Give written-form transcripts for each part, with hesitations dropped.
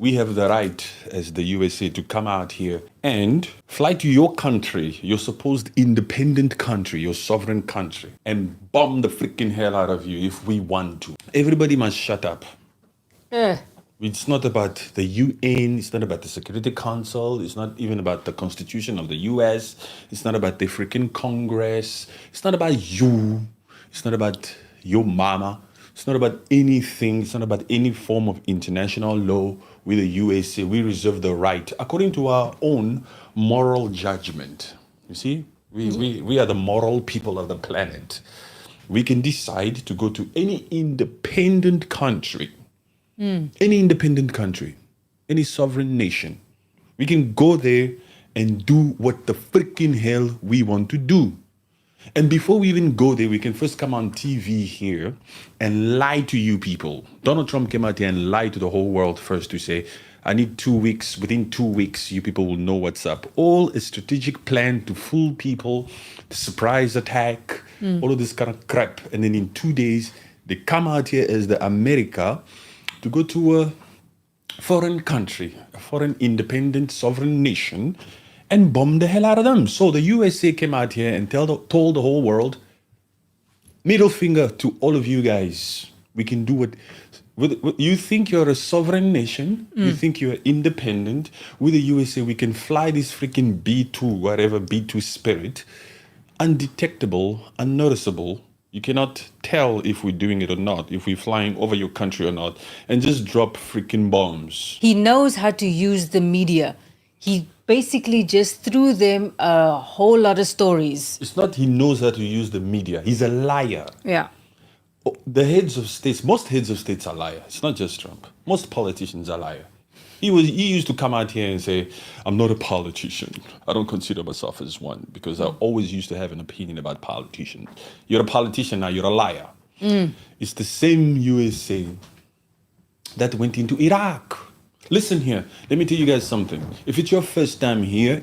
we have the right as the USA to come out here and fly to your country, your supposed independent country, your sovereign country, and bomb the freaking hell out of you if we want to. Everybody must shut up. It's not about the UN, it's not about the Security Council, it's not even about the Constitution of the US, it's not about the freaking Congress, it's not about you, it's not about your mama, it's not about anything, it's not about any form of international law with the USA. We reserve the right, according to our own moral judgment. You see, we are the moral people of the planet. We can decide to go to any independent country. Any independent country, any sovereign nation, we can go there and do what the freaking hell we want to do. And before we even go there, we can first come on TV here and lie to you people. Donald Trump came out here and lied to the whole world first to say, I need 2 weeks. Within 2 weeks, you people will know what's up. All a strategic plan to fool people, the surprise attack, all of this kind of crap. And then in 2 days, they come out here as the America to go to a foreign country, a foreign independent sovereign nation, and bomb the hell out of them. So the USA came out here and told the whole world, middle finger to all of you guys. We can do what you think you're a sovereign nation. You think you're independent. With the USA, we can fly this freaking B-2, whatever B-2 Spirit, undetectable, unnoticeable. You cannot tell if we're doing it or not, if we're flying over your country or not, and just drop freaking bombs. He knows how to use the media. He basically just threw them a whole lot of stories. It's not he knows how to use the media. He's a liar. Yeah. The heads of states, most heads of states are liars. It's not just Trump. Most politicians are liars. He used to come out here and say, I'm not a politician. I don't consider myself as one because I always used to have an opinion about politicians. You're a politician now, you're a liar. It's the same USA that went into Iraq. Listen here, let me tell you guys something. If it's your first time here,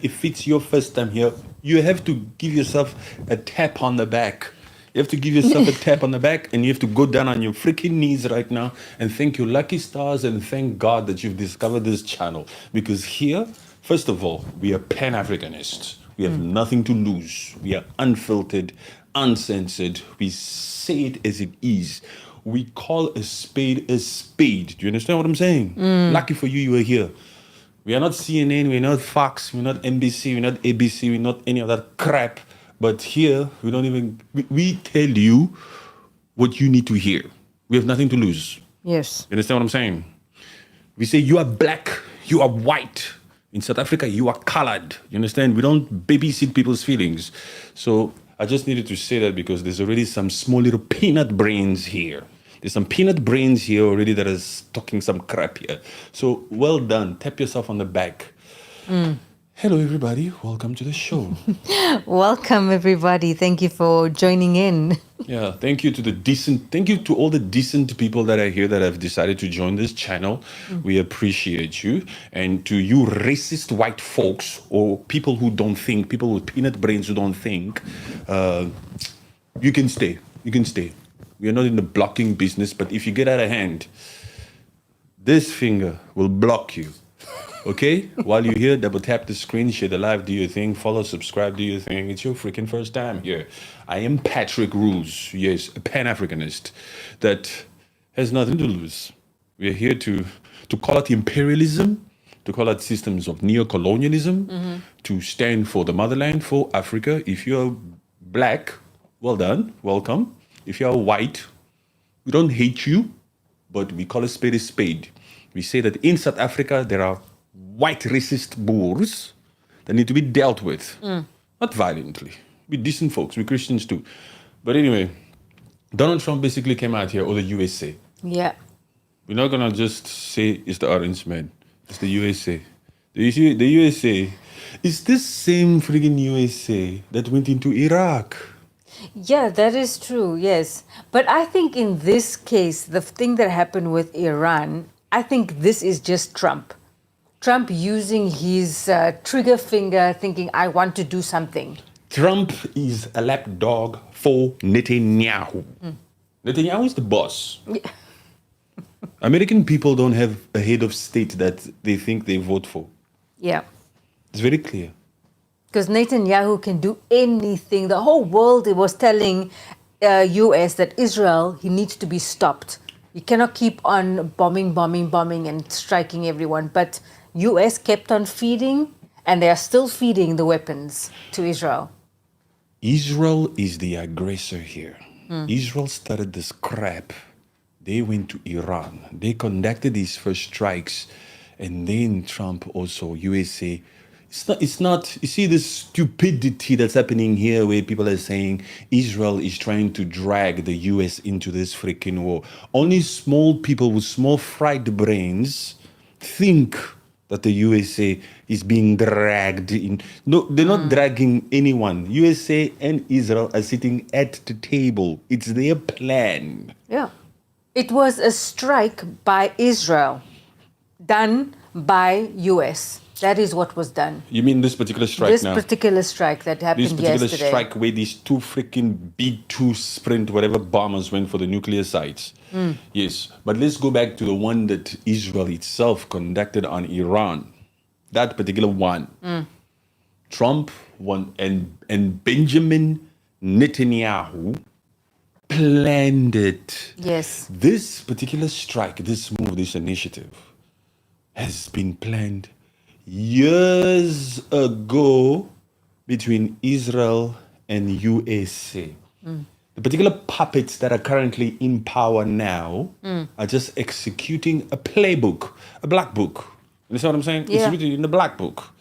you have to give yourself a tap on the back. You have to give yourself a tap on the back and you have to go down on your freaking knees right now and thank your lucky stars and thank God that you've discovered this channel. Because here, first of all, we are Pan-Africanists. We have nothing to lose. We are unfiltered, uncensored. We say it as it is. We call a spade a spade. Do you understand what I'm saying? Lucky for you, you are here. We are not CNN, we're not Fox, we're not NBC, we're not ABC, we're not any of that crap. But here, we tell you what you need to hear. We have nothing to lose. Yes. You understand what I'm saying? We say you are black, you are white. In South Africa, you are colored. You understand? We don't babysit people's feelings. So I just needed to say that because there's already some small little peanut brains here. There's some peanut brains here already that is talking some crap here. So well done. Tap yourself on the back. Hello, everybody. Welcome to the show. Welcome, everybody. Thank you for joining in. Yeah, thank you to all the decent people that are here that have decided to join this channel. We appreciate you. And to you racist white folks or people who don't think, people with peanut brains who don't think, you can stay. You can stay. We are not in the blocking business, but if you get out of hand, this finger will block you. Okay? While you're here, double tap the screen, share the live, do your thing, follow, subscribe, do your thing. It's your freaking first time here. I am Patrick Rules, yes, a Pan-Africanist that has nothing to lose. We're here to call out imperialism, to call out systems of neo-colonialism, to stand for the motherland, for Africa. If you're black, well done, welcome. If you're white, we don't hate you, but we call a spade a spade. We say that in South Africa, there are white racist Boers that need to be dealt with. Not violently. We're decent folks. We're Christians too. But anyway, Donald Trump basically came out here, or the USA. Yeah. We're not going to just say it's the orange man. It's the USA. The USA is this same friggin' USA that went into Iraq. Yeah, that is true, yes. But I think in this case, the thing that happened with Iran, I think this is just Trump. Trump using his trigger finger, thinking, I want to do something. Trump is a lapdog for Netanyahu. Netanyahu is the boss. Yeah. American people don't have a head of state that they think they vote for. Yeah. It's very clear. Because Netanyahu can do anything. The whole world was telling US that Israel, he needs to be stopped. You cannot keep on bombing, and striking everyone. But US kept on feeding, and they are still feeding the weapons to Israel. Israel is the aggressor here. Israel started this crap. They went to Iran. They conducted these first strikes. And then Trump also, USA. It's not, you see this stupidity that's happening here where people are saying Israel is trying to drag the US into this freaking war. Only small people with small fried brains think that the USA is being dragged in. No, they're not dragging anyone. USA and Israel are sitting at the table. It's their plan. Yeah. It was a strike by Israel done by US. That is what was done. You mean this particular strike This now? particular strike that happened This particular yesterday. strike where these two freaking B-2 Sprint, whatever bombers went for the nuclear sites. Yes, but let's go back to the one that Israel itself conducted on Iran. That particular one. Trump won, and Benjamin Netanyahu planned it. Yes. This particular strike, this move, this initiative has been planned years ago between Israel and USA. The particular puppets that are currently in power now are just executing a playbook, a black book. You understand what I'm saying? Yeah. It's written in the black book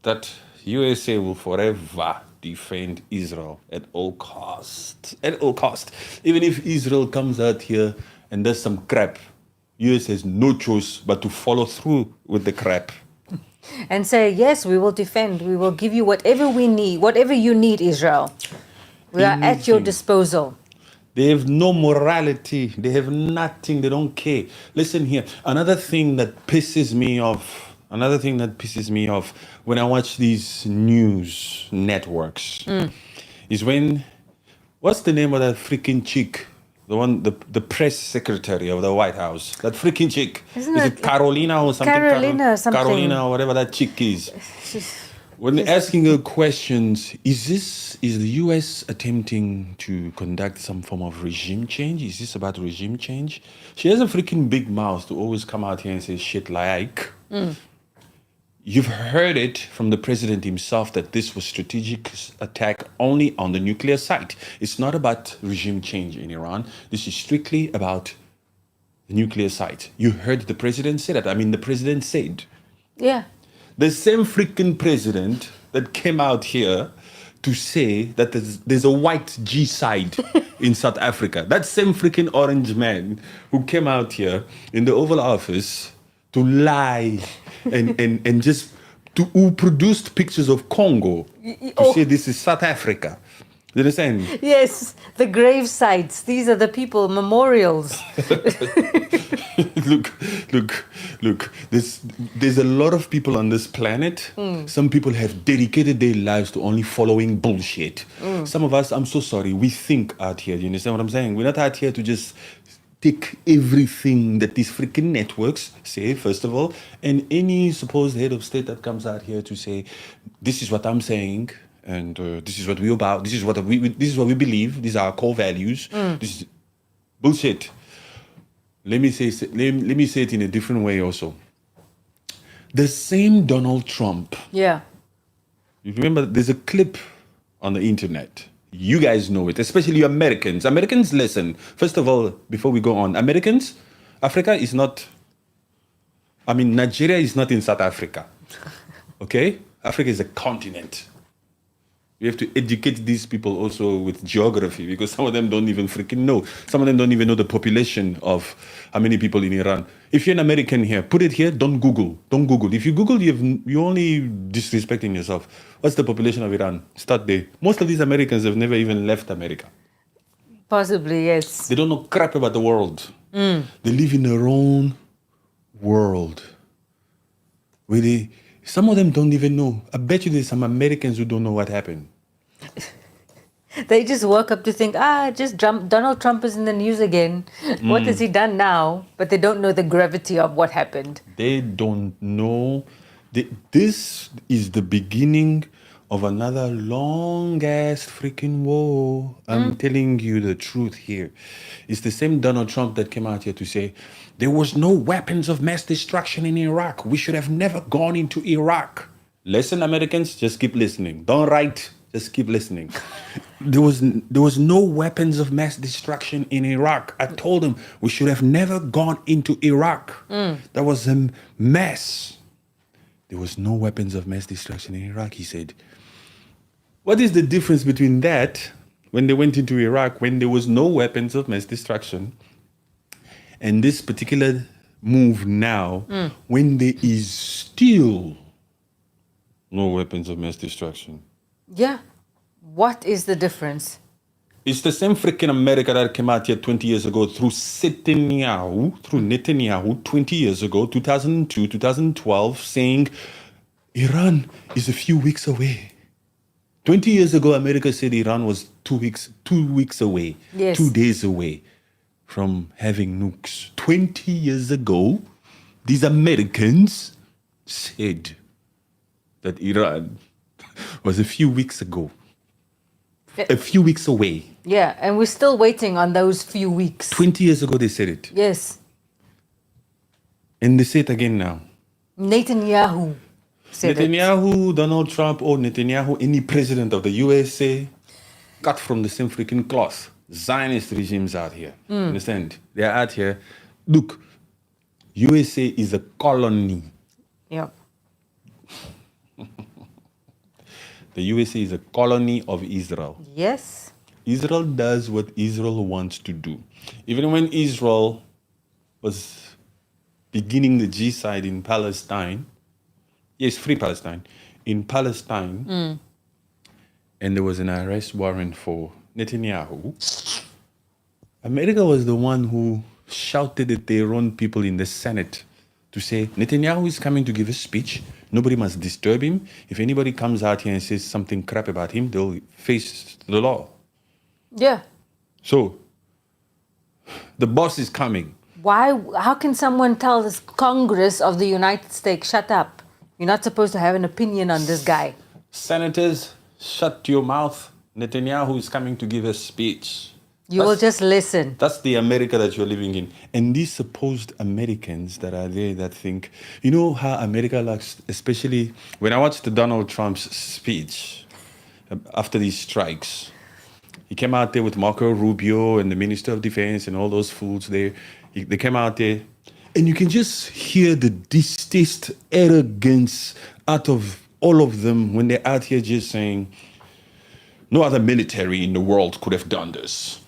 that USA will forever defend Israel at all costs. At all costs. Even if Israel comes out here and does some crap, US has no choice but to follow through with the crap. And say, yes, we will defend. We will give you whatever we need, whatever you need, Israel. We are at your Anything. disposal. They have no morality. They have nothing. They don't care. Listen here. Another thing that pisses me off. Another thing that pisses me off when I watch these news networks is when, what's the name of that freaking chick? The one, the press secretary of the White House. That freaking chick. Isn't is it it Carolina or something? Carolina something. Carolina or whatever that chick is. When they're asking her questions, is the US attempting to conduct some form of regime change? Is this about regime change? She has a freaking big mouth to always come out here and say shit like. You've heard it from the president himself that this was strategic attack only on the nuclear site. It's not about regime change in Iran. This is strictly about the nuclear site. You heard the president say that. I mean, the president said. Yeah. The same freaking president that came out here to say that there's a white G side in South Africa. That same freaking orange man who came out here in the Oval Office to lie and just who produced pictures of Congo to say this is South Africa. You understand? Yes, the grave sites. These are the people, memorials. Look. There's a lot of people on this planet. Some people have dedicated their lives to only following bullshit. Some of us, I'm so sorry, we think out here. You understand what I'm saying? We're not out here to just take everything that these freaking networks say, first of all, and any supposed head of state that comes out here to say, this is what I'm saying, and this is what we're about, this is what we believe, these are our core values. This is bullshit. Let me say it in a different way also. The same Donald Trump. Yeah. You remember there's a clip on the internet. You guys know it, especially you Americans. Americans, listen. First of all, before we go on, Americans, Africa is not, Nigeria is not in South Africa. Okay? Africa is a continent. You have to educate these people also with geography because some of them don't even freaking know. Some of them don't even know the population of how many people in Iran. If you're an American here, put it here, don't Google. Don't Google. If you Google, you're only disrespecting yourself. What's the population of Iran? Start there. Most of these Americans have never even left America. Possibly, yes. They don't know crap about the world. They live in their own world. Where some of them don't even know. I bet you there's some Americans who don't know what happened. They just woke up to think, Donald Trump is in the news again. What has he done now? But they don't know the gravity of what happened. They don't know. This is the beginning of another long ass freaking war. I'm telling you the truth here. It's the same Donald Trump that came out here to say there was no weapons of mass destruction in Iraq. We should have never gone into Iraq. Listen, Americans, just keep listening. Don't write, just keep listening. There was no weapons of mass destruction in Iraq. I told them we should have never gone into Iraq. That was a mess. There was no weapons of mass destruction in Iraq, he said. What is the difference between that, when they went into Iraq, when there was no weapons of mass destruction, and this particular move now, when there is still no weapons of mass destruction? Yeah. What is the difference? It's the same freaking America that came out here 20 years ago through Netanyahu 20 years ago, 2002, 2012, saying Iran is a few weeks away. 20 years ago, America said Iran was 2 weeks away, Yes. 2 days away from having nukes. 20 years ago, these Americans said that Iran was a few weeks away. Yeah, and we're still waiting on those few weeks. 20 years ago, they said it. Yes. And they say it again now. Netanyahu said it. Netanyahu, Donald Trump, or Netanyahu, any president of the USA, cut from the same freaking cloth. Zionist regimes out here. Understand? They're out here. Look, USA is a colony. Yeah. The USA is a colony of Israel. Yes. Israel does what Israel wants to do. Even when Israel was beginning the genocide in Palestine, yes, free Palestine, in Palestine, and there was an arrest warrant for Netanyahu, America was the one who shouted at their own people in the Senate to say, Netanyahu is coming to give a speech. Nobody must disturb him. If anybody comes out here and says something crap about him, they'll face the law. Yeah. So, the boss is coming. Why? How can someone tell this Congress of the United States, shut up? You're not supposed to have an opinion on this guy. Senators, shut your mouth. Netanyahu is coming to give a speech. You will just listen. That's the America that you're living in. And these supposed Americans that are there that think, you know how America likes, especially when I watched Donald Trump's speech after these strikes. He came out there with Marco Rubio and the Minister of Defense and all those fools there. They came out there. And you can just hear the distaste, arrogance out of all of them when they're out here just saying, no other military in the world could have done this.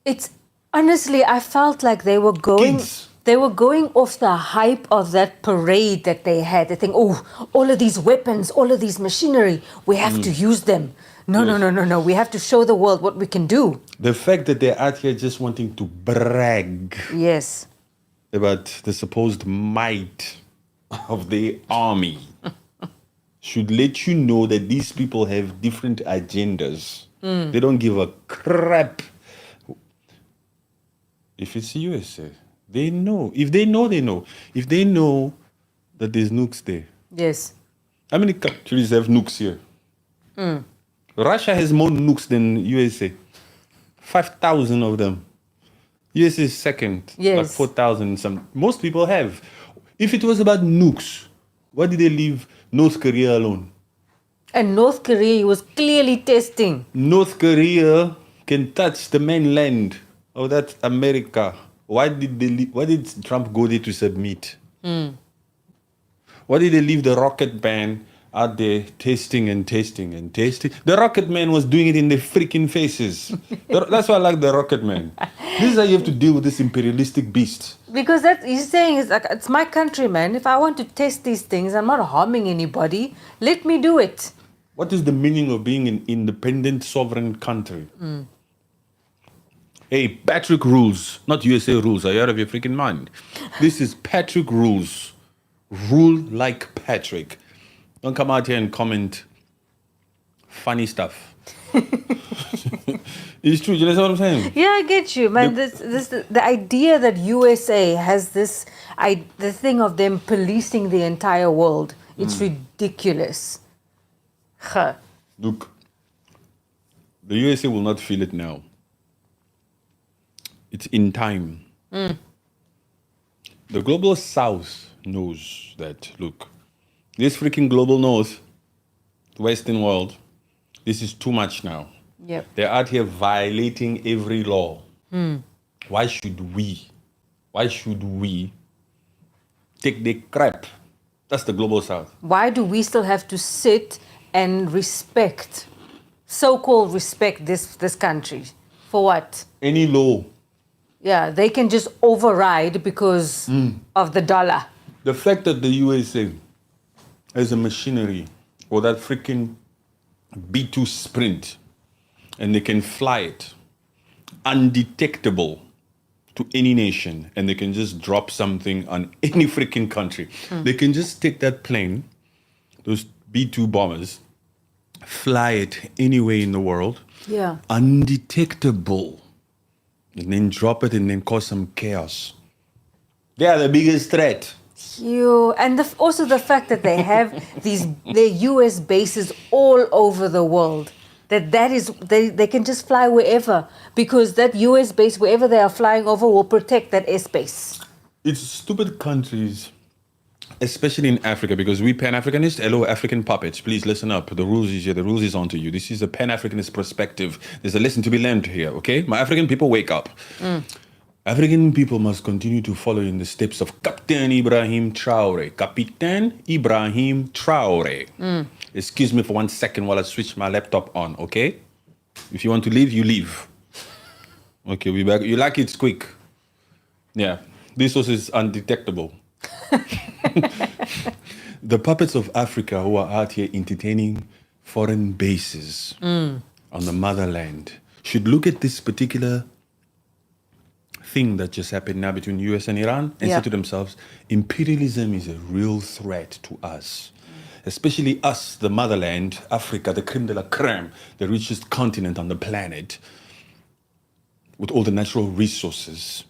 It's honestly, I felt like they were going. Kids. They were going off the hype of that parade that they had. They think, oh, all of these weapons, all of these machinery, we have to use them. No. We have to show the world what we can do. The fact that they're out here just wanting to brag Yes. about the supposed might of the army should let you know that these people have different agendas. They don't give a crap. If it's USA, they know. If they know, they know. If they know that there's nukes there. Yes. How many countries have nukes here? Russia has more nukes than USA. 5,000 of them. USA is second. Yes. Like 4,000 some. Most people have. If it was about nukes, why did they leave North Korea alone? And North Korea was clearly testing. North Korea can touch the mainland of that America. Why did Trump go there to submit? Why did they leave the rocket man out there testing and testing and testing? The rocket man was doing it in their freaking faces. That's why I like the rocket man. This is how you have to deal with this imperialistic beast. Because that he's saying is like, it's my country, man. If I want to test these things, I'm not harming anybody. Let me do it. What is the meaning of being an independent sovereign country? Hey, Patrick rules, not USA rules. Are you out of your freaking mind? This is Patrick rules. Rule like Patrick. Don't come out here and comment funny stuff. It's true. You know what I'm saying? Yeah, I get you, man. The idea that USA has the thing of them policing the entire world, it's ridiculous. Huh. Look, the USA will not feel it now. It's in time. The global South knows that, look, this freaking global North, the Western world, this is too much now. Yep. They're out here violating every law. Why should we take the crap? That's the global South. Why do we still have to sit and respect, so-called respect this country? For what? Any law. Yeah, they can just override because of the dollar. The fact that the USA has a machinery or that freaking B-2 Sprint and they can fly it undetectable to any nation and they can just drop something on any freaking country. They can just take that plane, those B-2 bombers, fly it anywhere in the world, undetectable, and then drop it and then cause some chaos. They are the biggest threat. And also the fact that they have their US bases all over the world. They can just fly wherever because that US base, wherever they are flying over, will protect that airspace. It's stupid countries, especially in Africa, because we Pan-Africanists, hello, African puppets, please listen up. The rules is here, the rules is on to you. This is a Pan-Africanist perspective. There's a lesson to be learned here, okay? My African people, wake up. African people must continue to follow in the steps of Captain Ibrahim Traore. Captain Ibrahim Traore. Excuse me for 1 second while I switch my laptop on, okay? If you want to leave, you leave. Okay, we back. You like it quick. Yeah, this also is undetectable. The puppets of Africa who are out here entertaining foreign bases on the motherland should look at this particular thing that just happened now between US and Iran and say to themselves, imperialism is a real threat to us. Especially us, the motherland, Africa, the creme de la creme, the richest continent on the planet, with all the natural resources.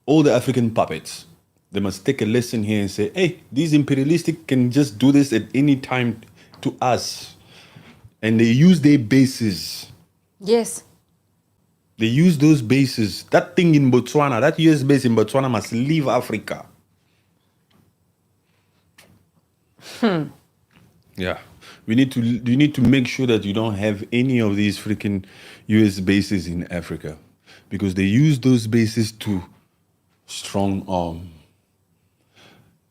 All the African puppets, they must take a lesson here and say, hey, these imperialistic can just do this at any time to us. And they use their bases. Yes. They use those bases. That thing in Botswana, that US base in Botswana must leave Africa. Yeah. We need to make sure that you don't have any of these freaking US bases in Africa. Because they use those bases to strong arm.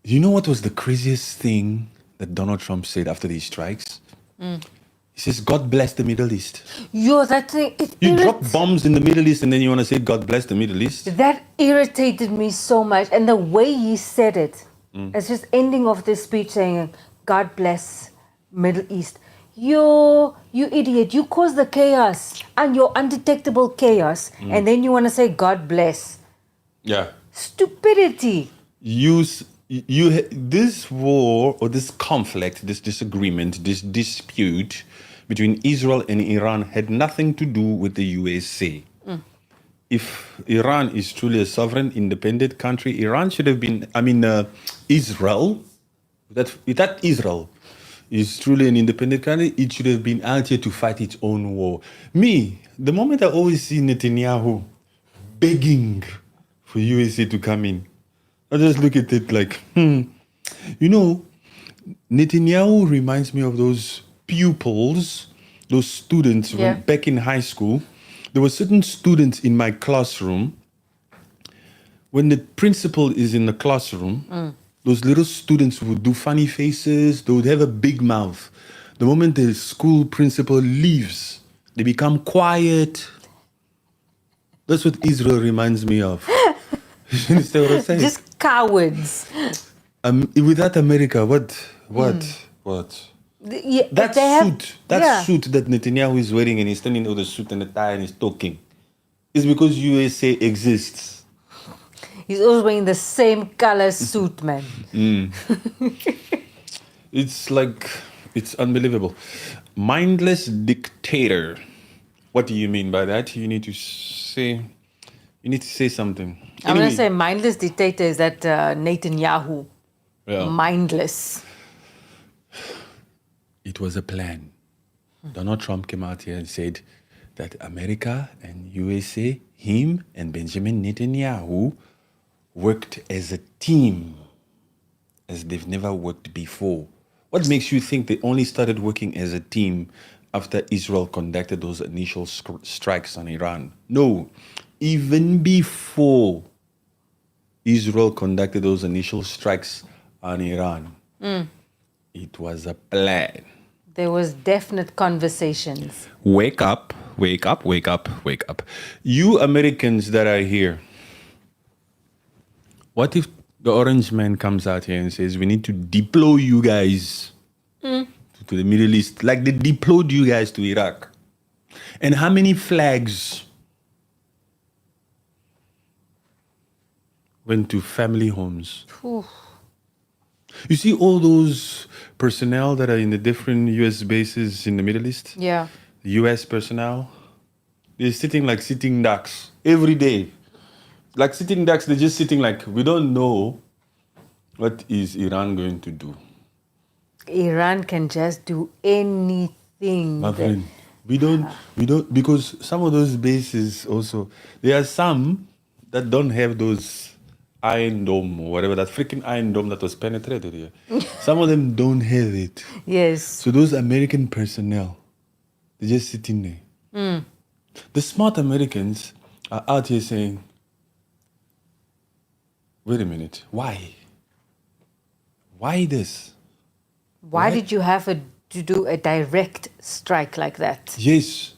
You know what was the craziest thing that Donald Trump said after these strikes? He says, God bless the Middle East. That thing... You drop bombs in the Middle East and then you want to say, God bless the Middle East? That irritated me so much. And the way he said it, it's just ending of this speech saying, God bless Middle East. You idiot. You caused the chaos and your undetectable chaos. And then you want to say, God bless. Yeah. Stupidity. This war or this conflict, this disagreement, this dispute between Israel and Iran had nothing to do with the USA. If Iran is truly a sovereign, independent country, Iran should have been, Israel, that Israel is truly an independent country, it should have been out here to fight its own war. Me, the moment I always see Netanyahu begging for USA to come in, I just look at it like, You know, Netanyahu reminds me of those pupils, those students when back in high school. There were certain students in my classroom. When the principal is in the classroom, those little students would do funny faces. They would have a big mouth. The moment the school principal leaves, they become quiet. That's what Israel reminds me of. You understand what I'm saying? Just cowards. With that America, what? That suit that Netanyahu is wearing, and he's standing with the suit and the tie and he's talking, is because USA exists. He's always wearing the same color suit, man. It's unbelievable. Mindless dictator What do you mean by that? You need to say something. I'm going to say mindless dictator is that Netanyahu. Yeah. Mindless. It was a plan. Donald Trump came out here and said that America and USA, him and Benjamin Netanyahu worked as a team as they've never worked before. What makes you think they only started working as a team after Israel conducted those initial strikes on Iran? No, even before Israel conducted those initial strikes on Iran, it was a plan. There was definite conversations. Wake up, wake up, wake up, wake up. You Americans that are here, what if the orange man comes out here and says, we need to deploy you guys to the Middle East, like they deployed you guys to Iraq? And how many flags went to family homes? Oof. You see all those personnel that are in the different US bases in the Middle East? Yeah. The US personnel, they're sitting like sitting ducks every day. Like sitting ducks, they're just sitting like, we don't know what is Iran going to do. Iran can just do anything. My friend, we don't, because some of those bases also, there are some that don't have those Iron Dome or whatever, that freaking Iron Dome that was penetrated here. Some of them don't have it. Yes. So those American personnel, they're just sitting there. The smart Americans are out here saying, wait a minute, why? Why this? Why did you have to do a direct strike like that? Yes,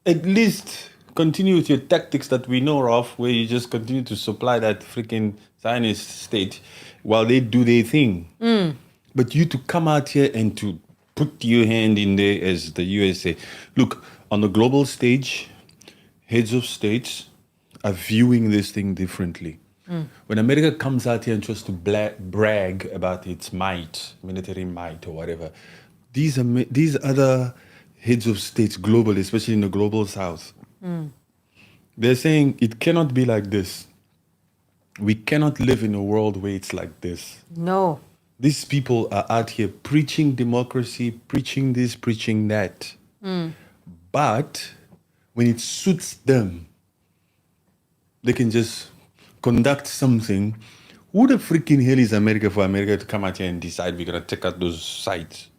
at least continue with your tactics that we know of, where you just continue to supply that freaking Zionist state while they do their thing. But you to come out here and to put your hand in there as the USA. Look, on the global stage, heads of states are viewing this thing differently. When America comes out here and tries to brag about its might, military might or whatever, these other heads of states globally, especially in the global south, they're saying it cannot be like this. We cannot live in a world where it's like this. No. These people are out here preaching democracy, preaching this, preaching that. But when it suits them, they can just conduct something. Who the freaking hell is America for America to come out here and decide we're going to take out those sites?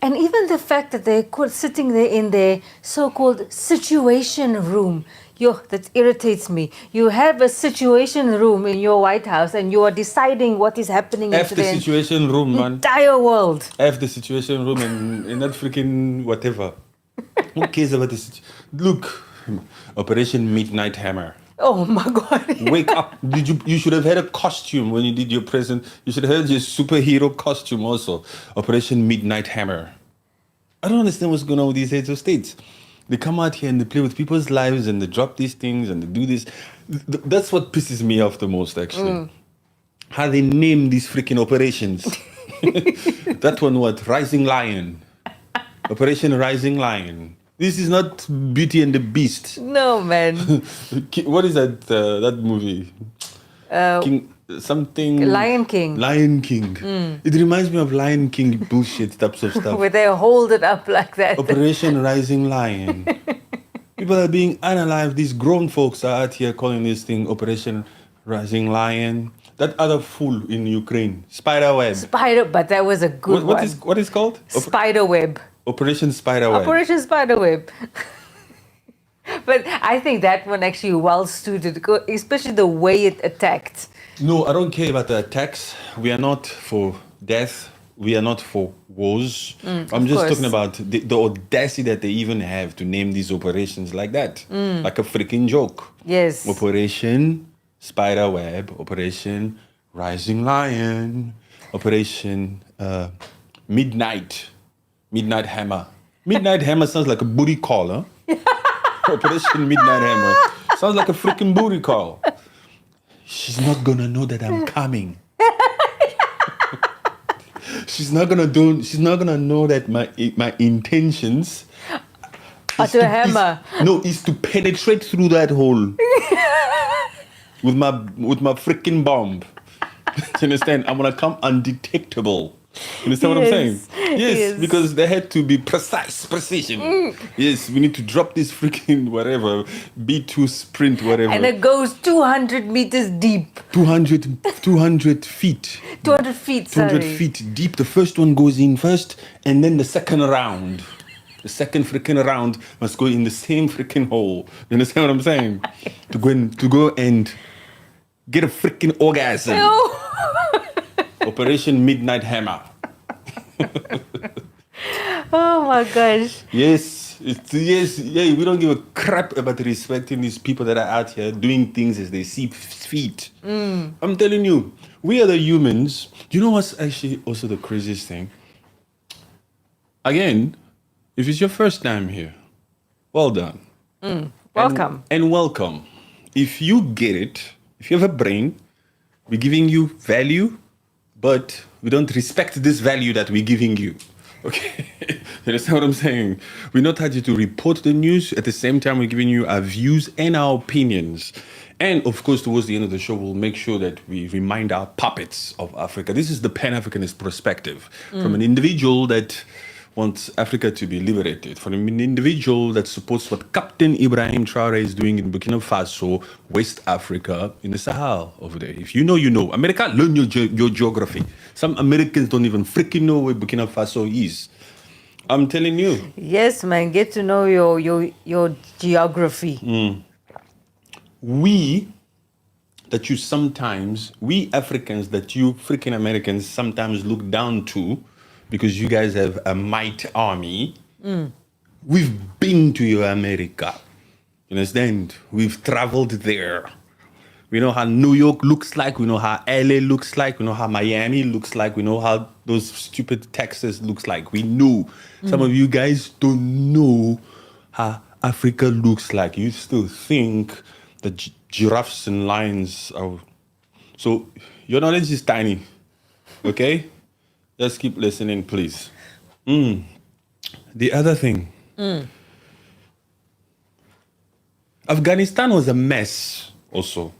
And even the fact that they're sitting there in their so-called situation room, that irritates me. You have a situation room in your White House and you are deciding what is happening in the situation room, man. Entire world. F the situation room and that freaking whatever. Who cares about this? Look, Operation Midnight Hammer. Oh my God. Wake up. You should have had a costume when you did your present. You should have had your superhero costume also. Operation Midnight Hammer. I don't understand what's going on with these heads of states. They come out here and they play with people's lives and they drop these things and they do this. That's what pisses me off the most, actually. How they name these freaking operations. That one, what? Rising Lion. Operation Rising Lion. This is not Beauty and the Beast. No, man. What is that movie? King something. Lion King. Lion King. It reminds me of Lion King bullshit types of stuff. Where they hold it up like that. Operation Rising Lion. People are being unalive. These grown folks are out here calling this thing Operation Rising Lion. That other fool in Ukraine, Spiderweb. But that was a good one. What is called? Spiderweb. Operation Spiderweb. Operation Spiderweb. But I think that one actually well suited, especially the way it attacked. No, I don't care about the attacks. We are not for death. We are not for wars. I'm just talking about the audacity that they even have to name these operations like that. Like a freaking joke. Yes. Operation Spiderweb, Operation Rising Lion, Operation Midnight Hammer. Midnight Hammer sounds like a booty call, huh? Operation Midnight Hammer. Sounds like a freaking booty call. She's not gonna know that I'm coming. She's not gonna know that my intentions to a hammer. No, it's to penetrate through that hole with my freaking bomb. You understand? I'm gonna come undetectable. You understand what I'm saying? Yes, because they had to be precision. Yes, we need to drop this freaking whatever, B2 sprint, whatever. And it goes 200 meters deep. 200 feet. 200 feet, 200 sorry. feet deep. The first one goes in first, and then the second round. The second freaking round must go in the same freaking hole. You understand what I'm saying? To go and get a freaking orgasm. No. Operation Midnight Hammer. Oh my gosh. Yes, we don't give a crap about respecting these people that are out here doing things as they see fit. I'm telling you, we are the humans. Do you know what's actually also the craziest thing? Again, if it's your first time here, well done. Welcome. And welcome. If you get it, if you have a brain, we're giving you value, but we don't respect this value that we're giving you. Okay? You understand what I'm saying? We're not here to report the news. At the same time, we're giving you our views and our opinions. And of course, towards the end of the show, we'll make sure that we remind our puppets of Africa. This is the Pan-Africanist perspective from an individual that wants Africa to be liberated, from an individual that supports what Captain Ibrahim Traore is doing in Burkina Faso, West Africa, in the Sahel over there. If you know, you know. America, learn your geography. Some Americans don't even freaking know where Burkina Faso is. I'm telling you. Yes, man. Get to know your geography. We Africans that you freaking Americans sometimes look down to, because you guys have a might army. We've been to your America. You understand? We've traveled there. We know how New York looks like. We know how LA looks like. We know how Miami looks like. We know how those stupid Texas looks like. We know. Some of you guys don't know how Africa looks like. You still think the giraffes and lions are... So your knowledge is tiny. Okay? Just keep listening, please. The other thing. Afghanistan was a mess also.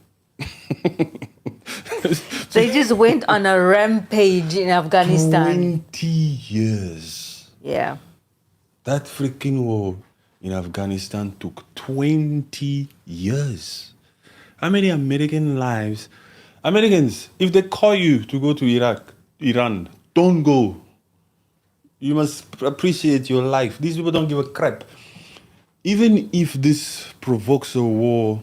They just went on a rampage in Afghanistan. 20 years. Yeah. That freaking war in Afghanistan took 20 years. How many American lives? Americans, if they call you to go to Iran, don't go. You must appreciate your life. These people don't give a crap. Even if this provokes a war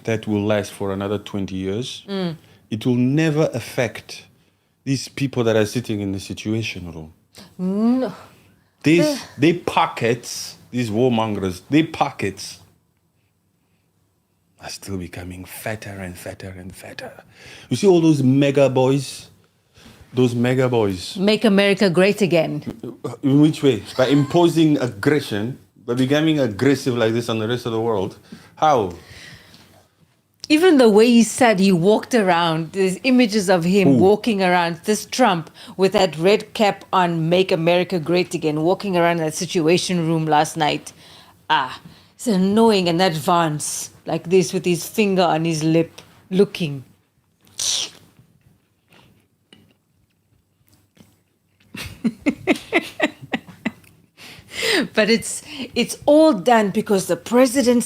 that will last for another 20 years, it will never affect these people that are sitting in the situation room. No. They pockets, these warmongers, they pockets are still becoming fatter and fatter and fatter. You see all those mega boys? Those mega boys. Make America great again. In which way? By imposing aggression, by becoming aggressive like this on the rest of the world. How? Even the way he said he walked around, there's images of him walking around, this Trump with that red cap on, Make America Great Again, walking around that situation room last night. It's annoying, and that Vance, like this with his finger on his lip, looking. But it's all done because the President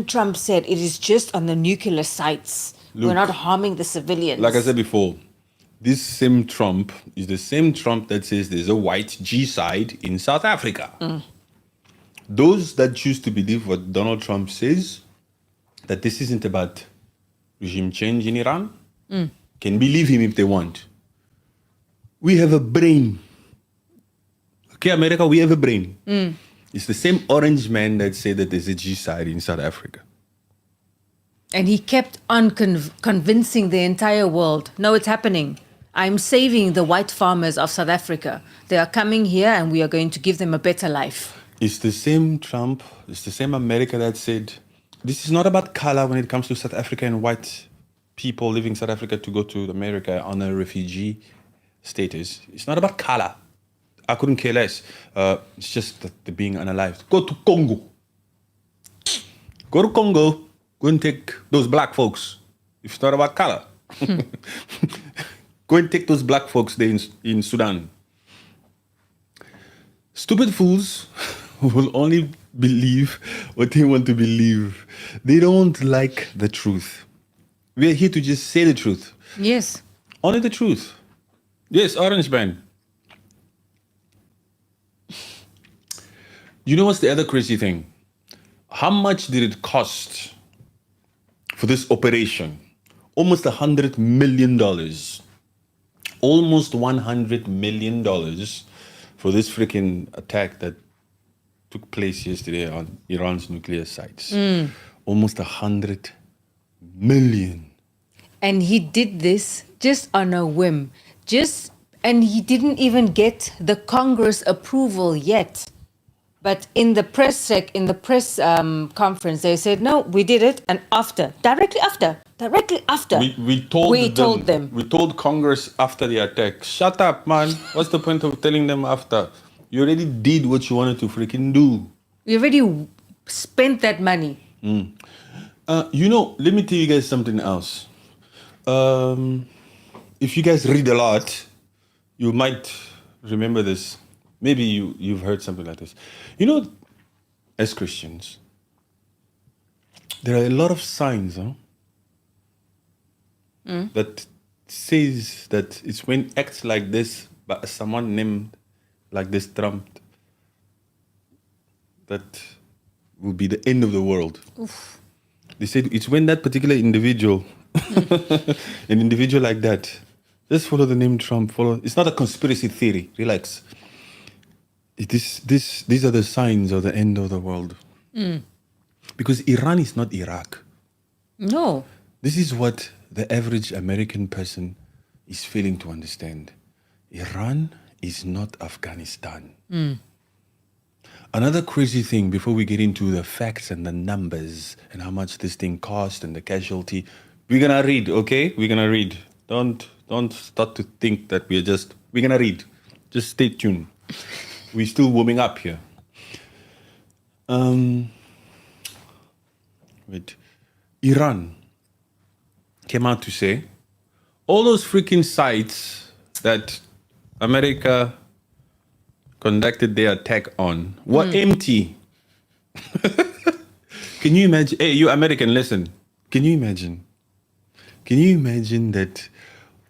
Trump said it is just on the nuclear sites. Look, we're not harming the civilians. Like I said before, this same Trump is the same Trump that says there's a white G-side in South Africa. Those that choose to believe what Donald Trump says, that this isn't about regime change in Iran, can believe him if they want. We have a brain. Okay, America, we have a brain. It's the same orange man that said that there's a G-side in South Africa. And he kept on convincing the entire world, no, it's happening. I'm saving the white farmers of South Africa. They are coming here and we are going to give them a better life. It's the same Trump, it's the same America that said, this is not about color when it comes to South Africa and white people living in South Africa to go to America on a refugee status. It's not about color. I couldn't care less. It's just that they're being unalived. Go to Congo. Go to Congo. Go and take those black folks. If it's not about color. Go and take those black folks there in Sudan. Stupid fools will only believe what they want to believe. They don't like the truth. We're here to just say the truth. Yes. Only the truth. Yes, Orange Man. You know what's the other crazy thing? How much did it cost for this operation? Almost $100 million. Almost $100 million for this freaking attack that took place yesterday on Iran's nuclear sites. Almost 100 million. And he did this just on a whim. And he didn't even get the Congress approval yet. But in the press conference, they said, no, we did it. And directly after. We told them. We told Congress after the attack, shut up, man. What's the point of telling them after? You already did what you wanted to freaking do. We already spent that money. Let me tell you guys something else. If you guys read a lot, you might remember this. Maybe you've heard something like this. As Christians, there are a lot of signs that says that it's when acts like this, but someone named like this Trump, that will be the end of the world. Oof. They said it's when that particular individual, an individual like that, just follow the name Trump. It's not a conspiracy theory. Relax. These are the signs of the end of the world. Because Iran is not Iraq. No. This is what the average American person is failing to understand. Iran is not Afghanistan. Another crazy thing before we get into the facts and the numbers and how much this thing cost and the casualty, we're gonna read, okay? We're gonna read. Don't start to think that we're gonna read. Just stay tuned. We're still warming up here. Iran came out to say all those freaking sites that America conducted their attack on were empty. Can you imagine? Hey, you American, listen. Can you imagine? Can you imagine that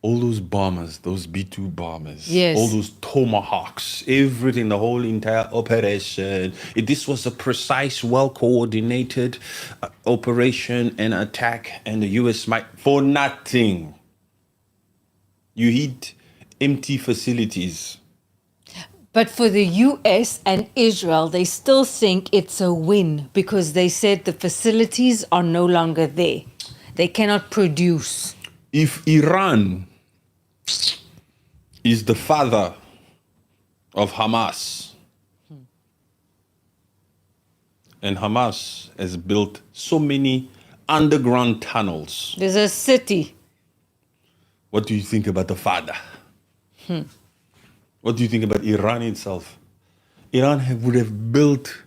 all those bombers, those B-2 bombers, yes, all those Tomahawks, everything, the whole entire operation, this was a precise, well-coordinated operation and attack, and the U.S. might, for nothing. You hit empty facilities. But for the US and Israel, they still think it's a win because they said the facilities are no longer there. They cannot produce. If Iran is the father of Hamas, and Hamas has built so many underground tunnels. There's a city. What do you think about the father? What do you think about Iran itself? Iran would have built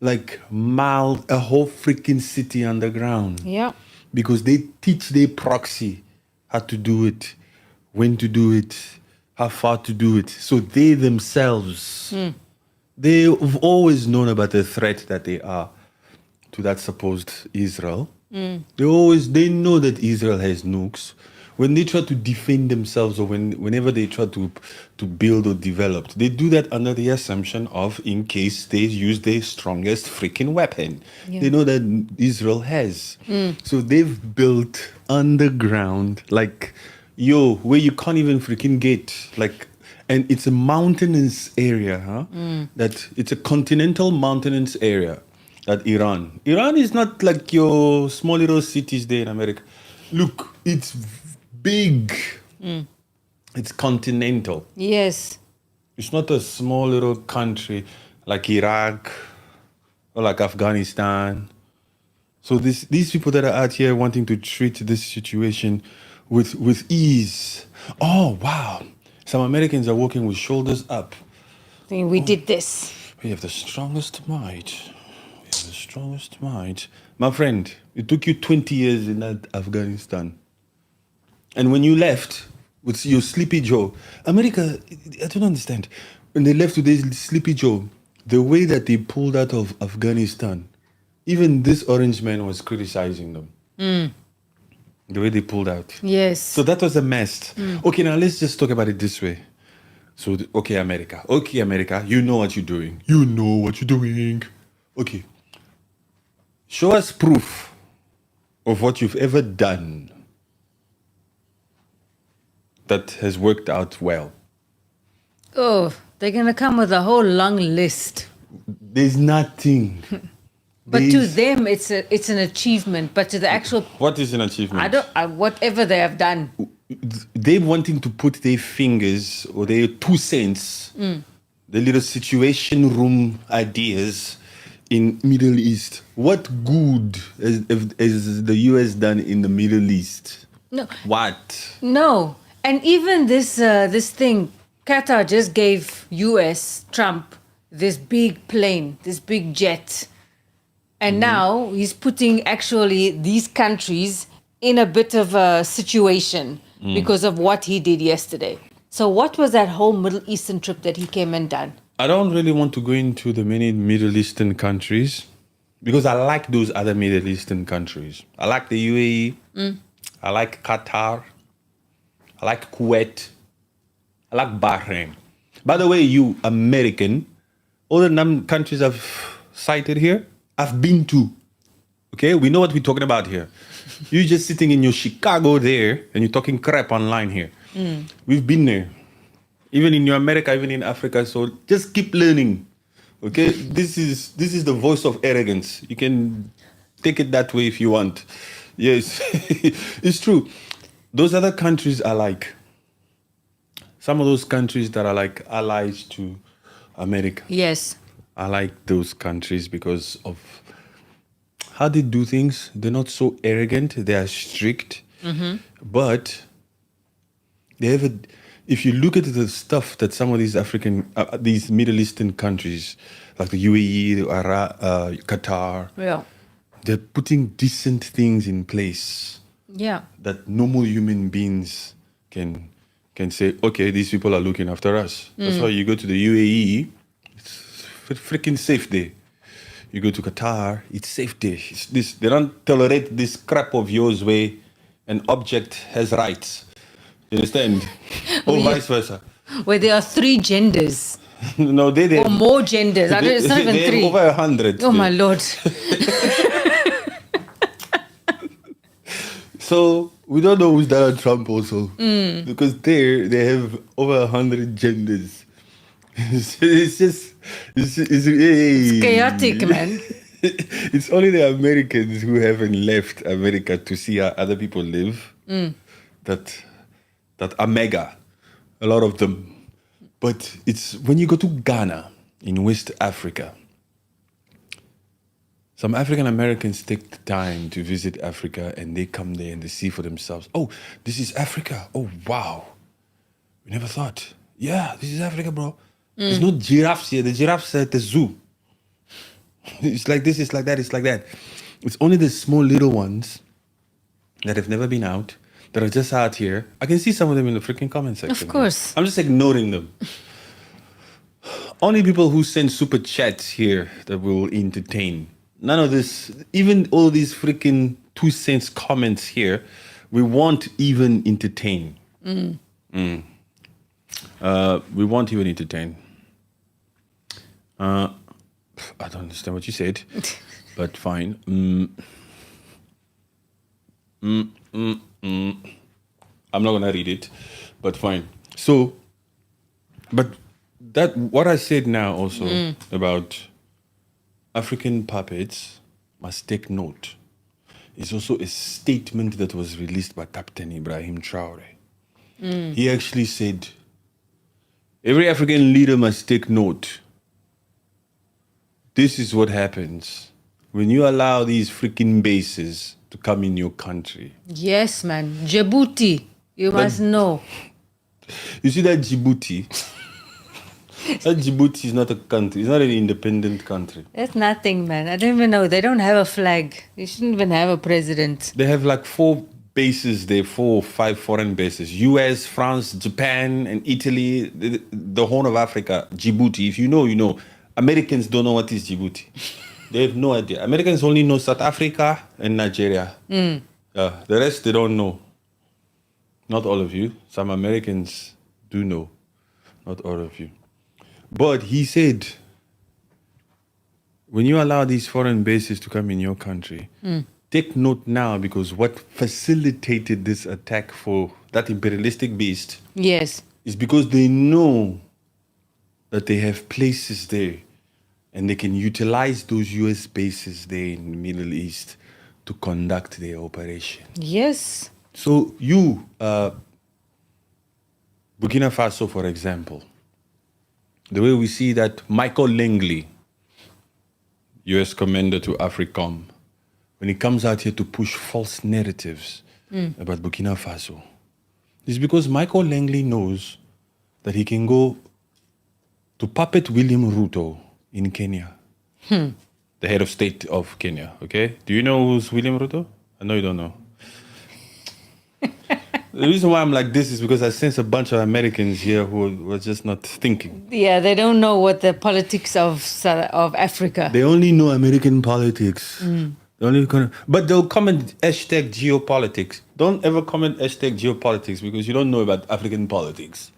like a whole freaking city underground. Yeah. Because they teach their proxy how to do it, when to do it, how far to do it. So they themselves, they've always known about the threat that they are to that supposed Israel. They know that Israel has nukes. When they try to defend themselves or whenever they try to build or develop, they do that under the assumption of in case they use their strongest freaking weapon. Yeah. They know that Israel has. So they've built underground, like, where you can't even freaking get, like, and it's a mountainous area, that it's a continental mountainous area, that Iran is not like your small little cities there in America. Look, it's big. It's continental. Yes. It's not a small little country like Iraq or like Afghanistan. So these people that are out here wanting to treat this situation with ease. Oh, wow. Some Americans are walking with shoulders up. Saying we did this. We have the strongest might. We have the strongest might. My friend, it took you 20 years in that Afghanistan. And when you left with your sleepy Joe, America, I don't understand. When they left with this sleepy Joe, the way that they pulled out of Afghanistan, even this orange man was criticizing them. The way they pulled out. Yes. So that was a mess. Okay, now let's just talk about it this way. So, okay, America. Okay, America, you know what you're doing. You know what you're doing. Okay. Show us proof of what you've ever done that has worked out well. Oh, they're going to come with a whole long list. There's nothing. But to them, it's an achievement. But to the actual, What is an achievement? whatever they have done. They wanting to put their fingers or their 2 cents, the little situation room ideas in Middle East. What good has the US done in the Middle East? No. What? No. And even this thing, Qatar just gave US, Trump, this big plane, this big jet. And now he's putting actually these countries in a bit of a situation because of what he did yesterday. So what was that whole Middle Eastern trip that he came and done? I don't really want to go into the many Middle Eastern countries because I like those other Middle Eastern countries. I like the UAE. I like Qatar. I like Kuwait. I like Bahrain. By the way, you American, all the countries I've cited here, I've been to. Okay, we know what we're talking about here. You're just sitting in your Chicago there and you're talking crap online here. We've been there. Even in your America, even in Africa. So just keep learning. Okay, this is the voice of arrogance. You can take it that way if you want. Yes, it's true. Those other countries are like some of those countries that are like allies to America. Yes. I like those countries because of how they do things. They're not so arrogant. They are strict. But they have if you look at the stuff that some of these these Middle Eastern countries, like the UAE, Qatar, Yeah. they're putting decent things in place Yeah. that normal human beings can say, okay, these people are looking after us. That's why you go to the UAE, it's freaking safe there. You go to Qatar, it's safe there. They don't tolerate this crap of yours where an object has rights. You understand? Or vice versa. Where there are 3 genders. No, they Or more genders. It's not even they have 3. over 100. Oh, my Lord. So we don't know who's Donald Trump also. Because they have over 100 genders. It's Chaotic, man. It's only the Americans who haven't left America to see how other people live that are mega, a lot of them. But it's when you go to Ghana in West Africa, some African Americans take the time to visit Africa and they come there and they see for themselves, oh, this is Africa. Oh, wow. We never thought. Yeah, this is Africa, bro. There's no giraffes here. The giraffes are at the zoo. It's like this, it's like that, it's like that. It's only the small little ones that have never been out, that are just out here. I can see some of them in the freaking comment section. Of course. I'm just ignoring them. Only people who send super chats here that will entertain. None of this, even all these freaking 2 cents comments here, we won't even entertain. We won't even entertain. I don't understand what you said, but fine. I'm not gonna read it, but fine. So, but that what I said now also about African puppets must take note. It's also a statement that was released by Captain Ibrahim Traore. He actually said, every African leader must take note. This is what happens when you allow these freaking bases to come in your country. Yes, man. Djibouti. You must know. You see that Djibouti? Djibouti is not a country. It's not an independent country. That's nothing, man. I don't even know. They don't have a flag. They shouldn't even have a president. They have like 4 bases there, 4 or 5 foreign bases. US, France, Japan, and Italy, the Horn of Africa, Djibouti. If you know, you know. Americans don't know what is Djibouti. They have no idea. Americans only know South Africa and Nigeria. The rest they don't know. Not all of you. Some Americans do know. Not all of you. But he said, when you allow these foreign bases to come in your country, take note now, because what facilitated this attack for that imperialistic beast Yes. is because they know that they have places there and they can utilize those US bases there in the Middle East to conduct their operation. Yes. So you, Burkina Faso, for example, the way we see that Michael Langley, US commander to AFRICOM, when he comes out here to push false narratives about Burkina Faso, it's because Michael Langley knows that he can go to puppet William Ruto in Kenya, the head of state of Kenya, okay? Do you know who's William Ruto? I know you don't know. The reason why I'm like this is because I sense a bunch of Americans here who were just not thinking. Yeah, they don't know what the politics of Africa. They only know American politics. But they'll comment hashtag geopolitics. Don't ever comment hashtag geopolitics because you don't know about African politics.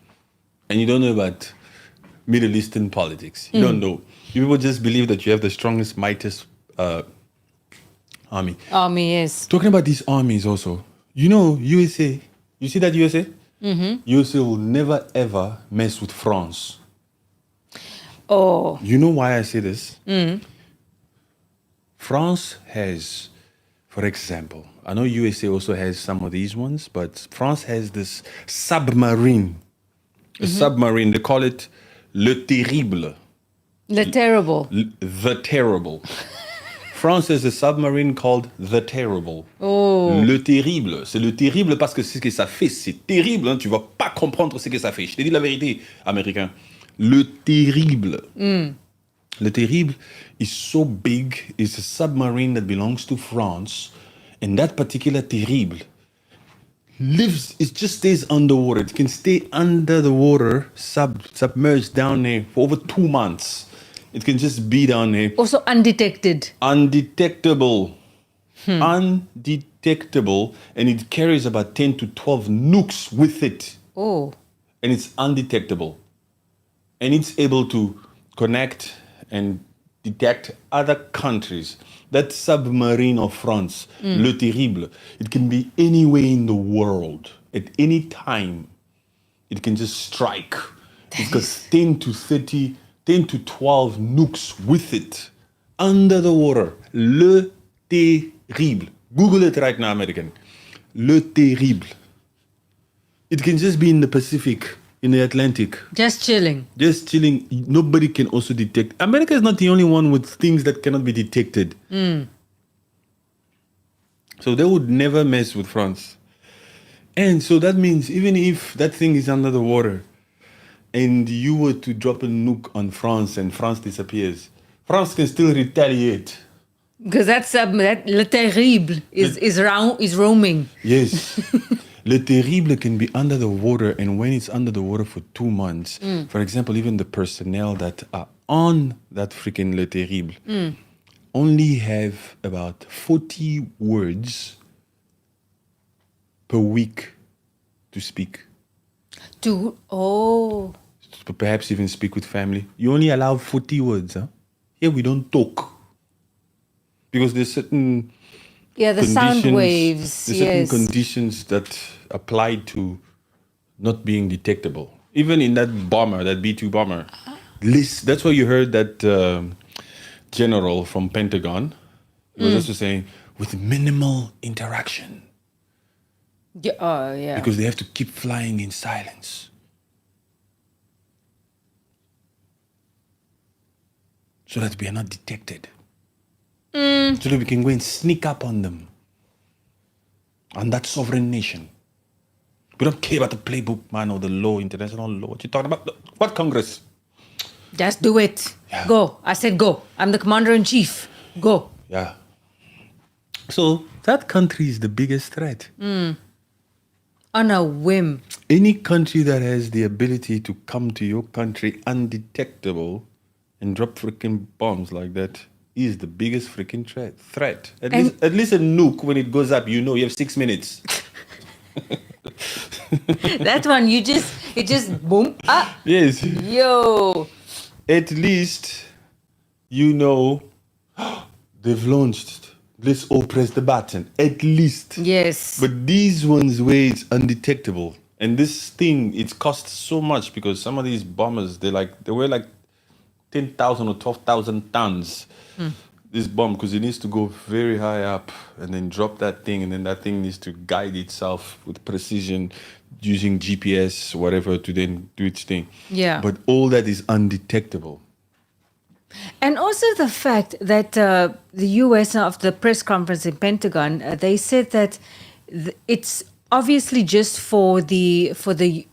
And you don't know about Middle Eastern politics. You don't know. You people just believe that you have the strongest, mightiest army. Army, yes. Talking about these armies also, you know, USA, you see that USA? USA will never ever mess with France. Oh. You know why I say this? France has, for example, I know USA also has some of these ones, but France has this submarine. A submarine, they call it Le Terrible. The terrible. The Terrible. France has a submarine called The Terrible. Oh. Le Terrible. C'est le terrible parce que ce que ça fait, c'est terrible. Hein? Tu vas pas comprendre ce que ça fait. Je te dis la vérité, Américain. Le Terrible. Le Terrible is so big. It's a submarine that belongs to France. And that particular Terrible it just stays underwater. It can stay under the water, submerged down there for over 2 months. It can just be down there. Also undetected. Undetectable. Undetectable. And it carries about 10 to 12 nukes with it. Oh. And it's undetectable. And it's able to connect and detect other countries. That submarine of France, Le Terrible, it can be anywhere in the world at any time. It can just strike. It's got 10 to 12 nukes with it under the water. Le Terrible. Google it right now, American. Le Terrible. It can just be in the Pacific, in the Atlantic. Just chilling. Just chilling. Nobody can also detect. America is not the only one with things that cannot be detected. So they would never mess with France. And so that means even if that thing is under the water and you were to drop a nuke on France and France disappears, France can still retaliate. Because that Le Terrible is roaming. Yes. Le Terrible can be under the water, and when it's under the water for 2 months, for example, even the personnel that are on that freaking Le Terrible only have about 40 words per week to speak. Perhaps even speak with family. You only allow 40 words. Huh? Here we don't talk. Because there's certain... Yeah, the sound waves. There's certain conditions that apply to not being detectable. Even in that bomber, that B-2 bomber. That's why you heard that general from Pentagon was also saying, with minimal interaction. Yeah. Because they have to keep flying in silence. So that we are not detected. So that we can go and sneak up on them. On that sovereign nation. We don't care about the playbook, man, or the law, international law. What you talking about? What Congress? Just do it. Yeah. Go. I said go. I'm the commander-in-chief. Go. Yeah. So that country is the biggest threat. On a whim. Any country that has the ability to come to your country undetectable and drop freaking bombs like that is the biggest freaking threat. At least a nuke, when it goes up, you know you have 6 minutes. That one, it just boom. Ah. Yes. Yo. At least you know they've launched. Let's all press the button. At least. Yes. But these ones where it's undetectable. And this thing, it costs so much because some of these bombers, they were like 10,000 or 12,000 tons. This bomb, because it needs to go very high up and then drop that thing, and then that thing needs to guide itself with precision using GPS, whatever, to then do its thing. Yeah. But all that is undetectable. And also the fact that the US, of the press conference in Pentagon, they said that it's obviously just for the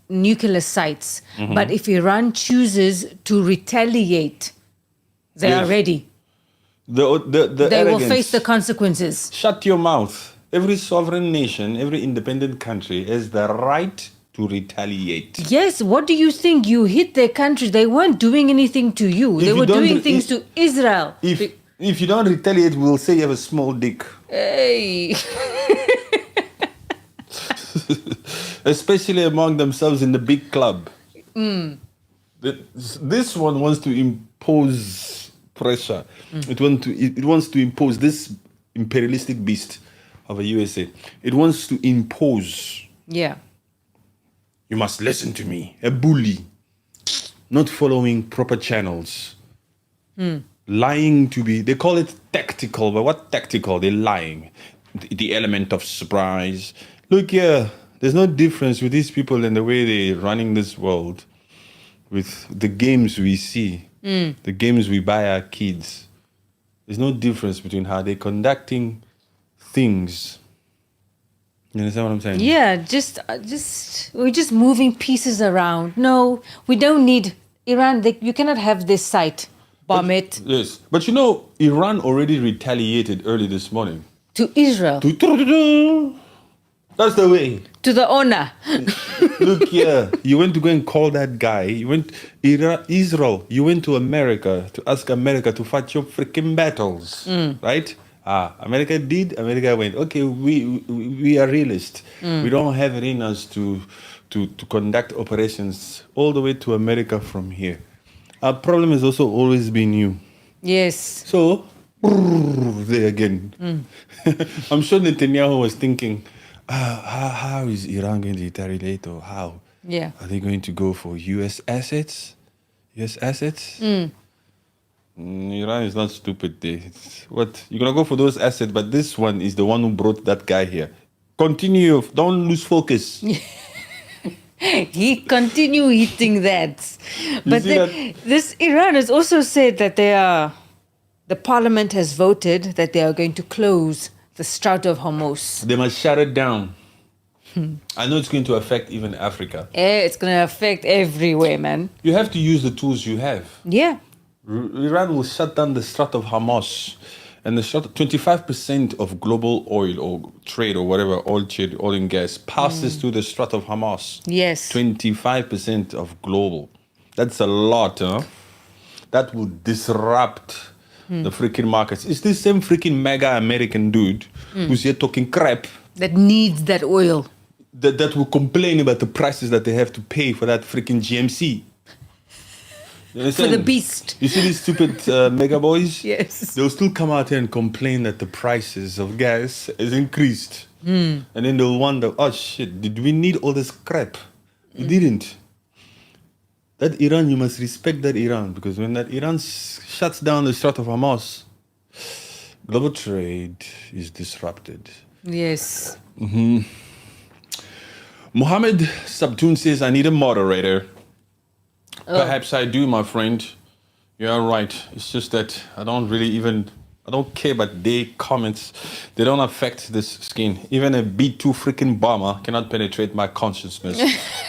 nuclear sites. But if Iran chooses to retaliate, they are ready. They will face the consequences. Shut your mouth. Every sovereign nation, every independent country has the right to retaliate. Yes, what do you think? You hit their country. They weren't doing anything to you. They were doing things to Israel. If you don't retaliate, we'll say you have a small dick. Hey. Especially among themselves in the big club. This one wants to impose pressure. It wants to impose this imperialistic beast of a USA. It wants to impose. Yeah. You must listen to me. A bully. Not following proper channels. Lying to be, they call it tactical, but what tactical? They're lying. The element of surprise. Look here, there's no difference with these people and the way they're running this world with the games we see, the games we buy our kids. There's no difference between how they're conducting things. You understand what I'm saying? Yeah, we're just moving pieces around. No, we don't need Iran. You cannot have this site. Bomb it. Yes. But you know, Iran already retaliated early this morning. To Israel. That's the way. To the owner. Look here, you went to go and call that guy. You went Israel. You went to America to ask America to fight your freaking battles, right? America did. America went. Okay, we are realists. We don't have it in us to conduct operations all the way to America from here. Our problem has also always been you. Yes. So there again. I'm sure Netanyahu was thinking, how is Iran going to retaliate, or how? Yeah. Are they going to go for U.S. assets? Iran is not stupid. What? You're going to go for those assets, but this one is the one who brought that guy here. Continue. Don't lose focus. He continue hitting that. But this Iran has also said that the parliament has voted that they are going to close the Strait of Hormuz. They must shut it down. I know it's going to affect even Africa. It's going to affect everywhere, man. You have to use the tools you have. Yeah. Iran will shut down the Strait of Hormuz. And the 25% of global oil or trade or whatever, oil and gas, passes through the Strait of Hormuz. Yes. 25% of global. That's a lot, huh? That will disrupt the freaking markets. It's this same freaking mega American dude who's here talking crap. That needs that oil. That will complain about the prices that they have to pay for that freaking GMC. For the beast. You see these stupid mega boys? Yes. They'll still come out here and complain that the prices of gas is increased. And then they'll wonder, oh shit, did we need all this crap? We didn't. That Iran, you must respect that Iran, because when that Iran shuts down the Strait of Hormuz, global trade is disrupted. Yes. Mohammed Sabtoon says, I need a moderator. Perhaps I do, my friend. You're right. It's just that I don't really even I don't care about their comments. They don't affect this skin. Even a B2 freaking bomber cannot penetrate my consciousness.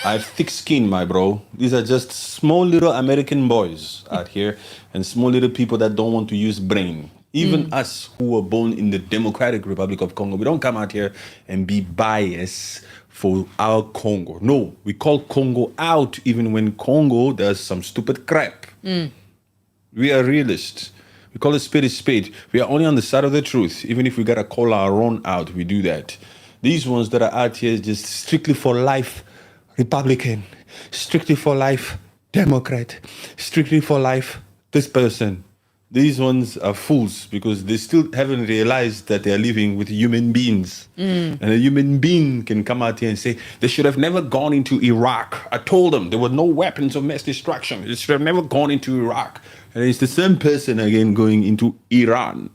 I have thick skin, my bro. These are just small little American boys out here and small little people that don't want to use brain. Even us who were born in the Democratic Republic of Congo, we don't come out here and be biased for our Congo. No, we call Congo out even when Congo does some stupid crap. We are realists. We call a spade. We are only on the side of the truth. Even if we gotta call our own out, we do that. These ones that are out here just strictly for life Republican, strictly for life Democrat, strictly for life this person. These ones are fools because they still haven't realized that they are living with human beings. And a human being can come out here and say, they should have never gone into Iraq. I told them there were no weapons of mass destruction. They should have never gone into Iraq. And it's the same person again going into Iran.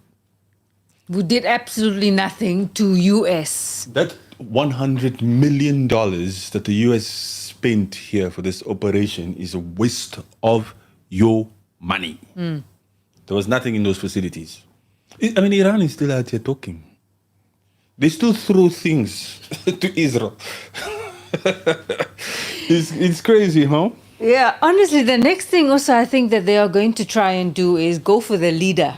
Who did absolutely nothing to US. That $100 million that the US spent here for this operation is a waste of your money. There was nothing in those facilities. I mean, Iran is still out here talking. They still throw things to Israel. It's crazy, huh? Yeah, honestly, the next thing also I think that they are going to try and do is go for the leader.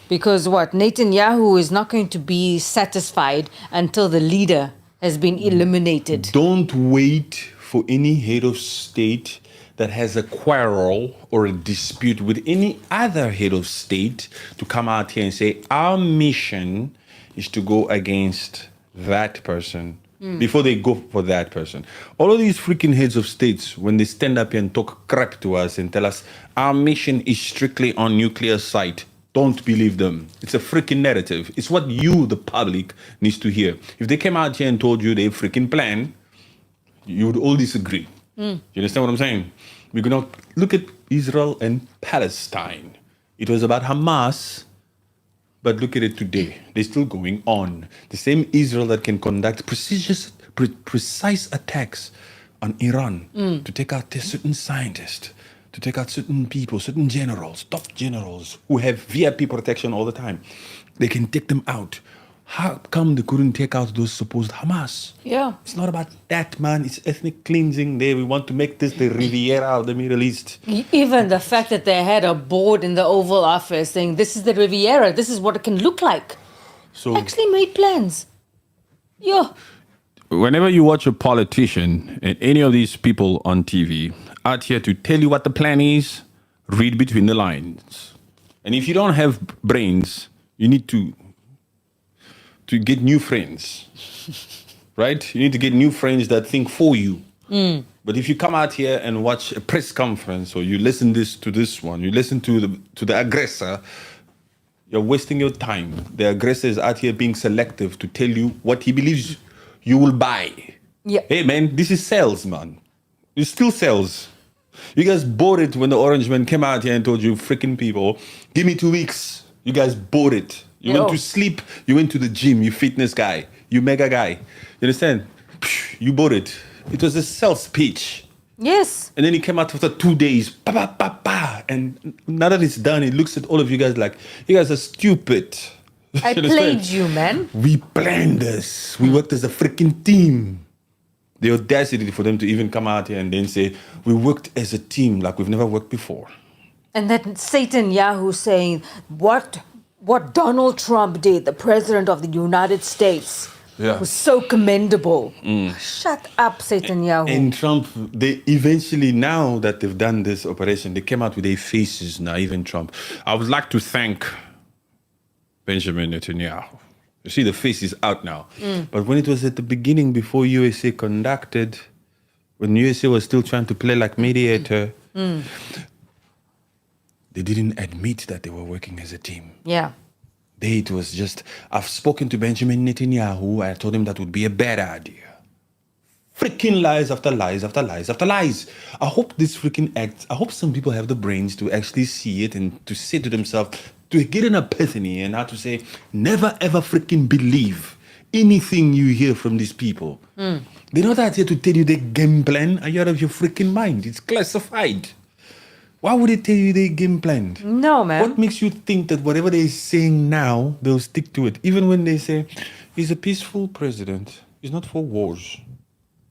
Because Netanyahu is not going to be satisfied until the leader has been eliminated. Don't wait for any head of state that has a quarrel or a dispute with any other head of state to come out here and say, our mission is to go against that person before they go for that person. All of these freaking heads of states, when they stand up here and talk crap to us and tell us our mission is strictly on nuclear site, don't believe them. It's a freaking narrative. It's what you, the public, needs to hear. If they came out here and told you their freaking plan, you would all disagree. You understand what I'm saying? We're going to look at Israel and Palestine. It was about Hamas, but look at it today. They're still going on. The same Israel that can conduct precise attacks on Iran to take out certain scientists, to take out certain people, certain generals, top generals who have VIP protection all the time. They can take them out. How come they couldn't take out those supposed Hamas? Yeah. It's not about that, man. It's ethnic cleansing there. We want to make this the Riviera of the Middle East. Even the fact that they had a board in the Oval Office saying, this is the Riviera, this is what it can look like. So Actually made plans. Yeah. whenever you watch a politician and any of these people on TV out here to tell you what the plan is, read between the lines. And if you don't have brains, you need to get new friends, right? You need to get new friends that think for you. But if you come out here and watch a press conference, or you listen to this one, you listen to the aggressor, you're wasting your time. The aggressor is out here being selective to tell you what he believes you will buy. Yeah. Hey, man, this is sales, man. It's still sales. You guys bought it when the Orange Man came out here and told you, freaking people, give me 2 weeks. You guys bought it. You went to sleep. You went to the gym. You fitness guy. You mega guy. You understand? You bought it. It was a sales pitch. Yes. And then he came out after 2 days. Pa, pa, pa, pa. And now that it's done, he looks at all of you guys like, you guys are stupid. I You played understand? you, man. We planned this. We worked as a freaking team. The audacity for them to even come out here and then say, we worked as a team like we've never worked before. And that Satan Yahoo saying, what Donald Trump did, the president of the United States, was so commendable. Shut up, Satan Yahoo. And Trump, they eventually, now that they've done this operation, they came out with their faces now, even Trump. I would like to thank Benjamin Netanyahu. You see, the face is out now. But when it was at the beginning, before USA conducted, when USA was still trying to play like mediator, they didn't admit that they were working as a team. Yeah. It was just, I've spoken to Benjamin Netanyahu. I told him that would be a bad idea. Freaking lies after lies after lies after lies. I hope this freaking act, I hope some people have the brains to actually see it and to say to themselves, to get an epiphany and how to say, never ever freaking believe anything you hear from these people. They're not out here to tell you their game plan. Are you out of your freaking mind? It's classified. Why would they tell you they game planned? No, man. What makes you think that whatever they're saying now, they'll stick to it? Even when they say, he's a peaceful president. He's not for wars.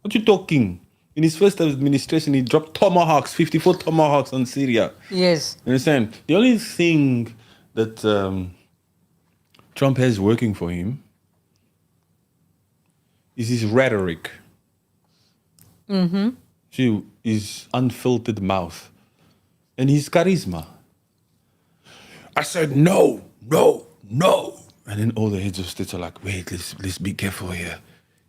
What you talking? In his first administration, he dropped tomahawks, 54 tomahawks on Syria. Yes. You understand? The only thing that Trump has working for him is his rhetoric. See, his unfiltered mouth. And his charisma. I said, no. And then all the heads of states are like, wait, let's be careful here.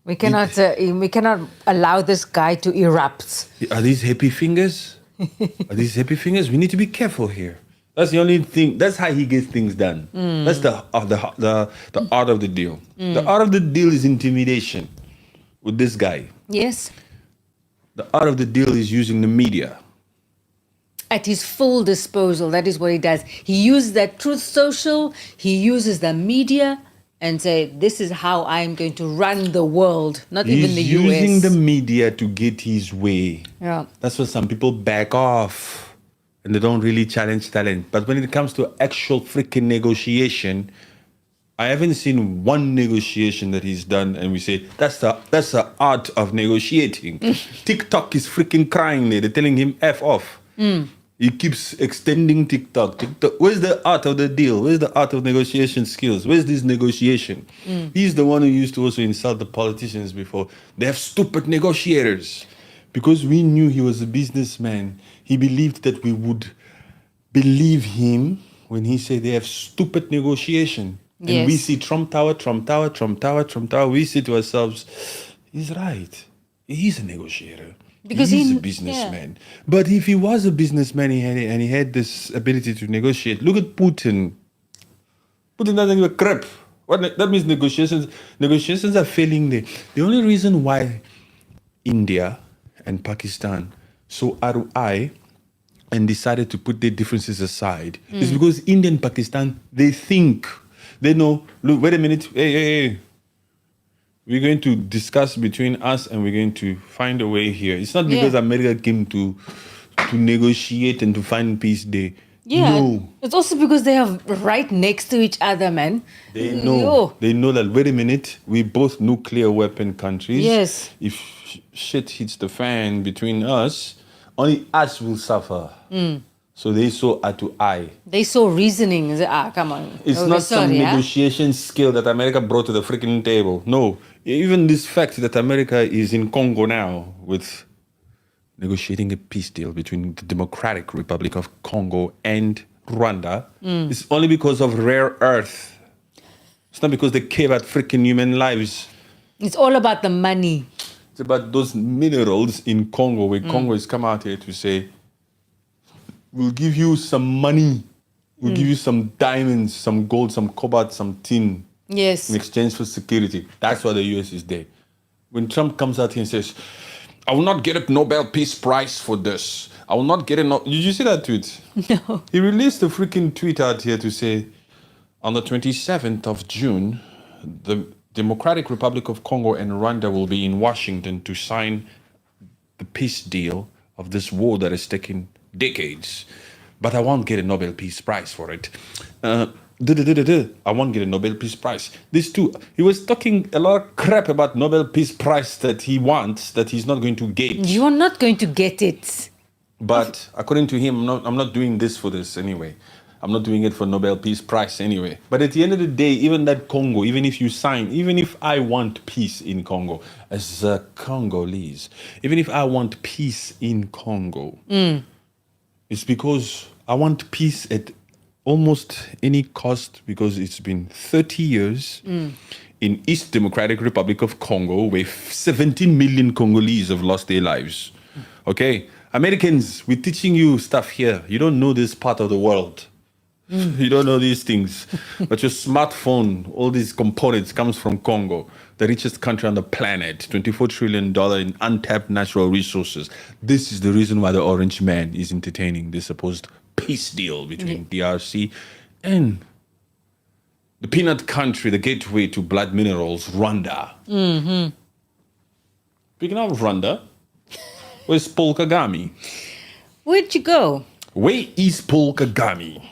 We cannot allow this guy to erupt. Are these happy fingers? Are these happy fingers? We need to be careful here. That's the only thing. That's how he gets things done. That's the art of the deal. The art of the deal is intimidation with this guy. Yes. The art of the deal is using the media. At his full disposal, that is what he does. He uses that Truth Social, he uses the media and say, this is how I'm going to run the world, not even the US. He's using the media to get his way. Yeah. That's why some people back off and they don't really challenge talent. But when it comes to actual freaking negotiation, I haven't seen one negotiation that he's done and we say, that's the art of negotiating. TikTok is freaking crying there. They're telling him F off. He keeps extending TikTok. Where's the art of the deal? Where's the art of negotiation skills? Where's this negotiation? He's the one who used to also insult the politicians before. They have stupid negotiators. Because we knew he was a businessman, he believed that we would believe him when he said they have stupid negotiation. Yes. And we see Trump Tower. We say to ourselves, he's right. He's a negotiator. Because he's a businessman. Yeah. But if he was a businessman and he had this ability to negotiate, look at Putin. Putin doesn't give a crap. That means negotiations are failing there. The only reason why India and Pakistan saw ROI and decided to put their differences aside is because India and Pakistan, they know, look, wait a minute, hey. We're going to discuss between us and we're going to find a way here. It's not because America came to negotiate and to find peace there. Yeah. No. It's also because they are right next to each other, man. They know. They know that, wait a minute, we're both nuclear weapon countries. Yes. If shit hits the fan between us, only us will suffer. So they saw eye to eye. They saw reasoning. Come on. It's not some negotiation skill that America brought to the freaking table. No. Even this fact that America is in Congo now with negotiating a peace deal between the Democratic Republic of Congo and Rwanda is only because of rare earth. It's not because they care about freaking human lives. It's all about the money. It's about those minerals in Congo where Congo has come out here to say, we'll give you some money. We'll give you some diamonds, some gold, some cobalt, some tin. Yes. In exchange for security. That's why the US is there. When Trump comes out here and says, I will not get a Nobel Peace Prize for this. I will not get a Did you see that tweet? No. He released a freaking tweet out here to say, on the 27th of June, the Democratic Republic of Congo and Rwanda will be in Washington to sign the peace deal of this war that has taken decades. But I won't get a Nobel Peace Prize for it. I won't get a Nobel Peace Prize. These two, he was talking a lot of crap about Nobel Peace Prize that he wants, that he's not going to get. You are not going to get it. But according to him, I'm not doing this for this anyway. I'm not doing it for Nobel Peace Prize anyway. But at the end of the day, even that Congo, even if you sign, even if I want peace in Congo, as a Congolese, even if I want peace in Congo, it's because I want peace at almost any cost, because it's been 30 years in East Democratic Republic of Congo where 17 million Congolese have lost their lives. Okay? Americans, we're teaching you stuff here. You don't know this part of the world. You don't know these things. But your smartphone, all these components comes from Congo, the richest country on the planet, $24 trillion in untapped natural resources. This is the reason why the Orange Man is entertaining this supposed peace deal between DRC and the peanut country, the gateway to blood minerals, Rwanda. Speaking of Rwanda, where's Paul Kagame? Where'd you go? Where is Paul Kagame?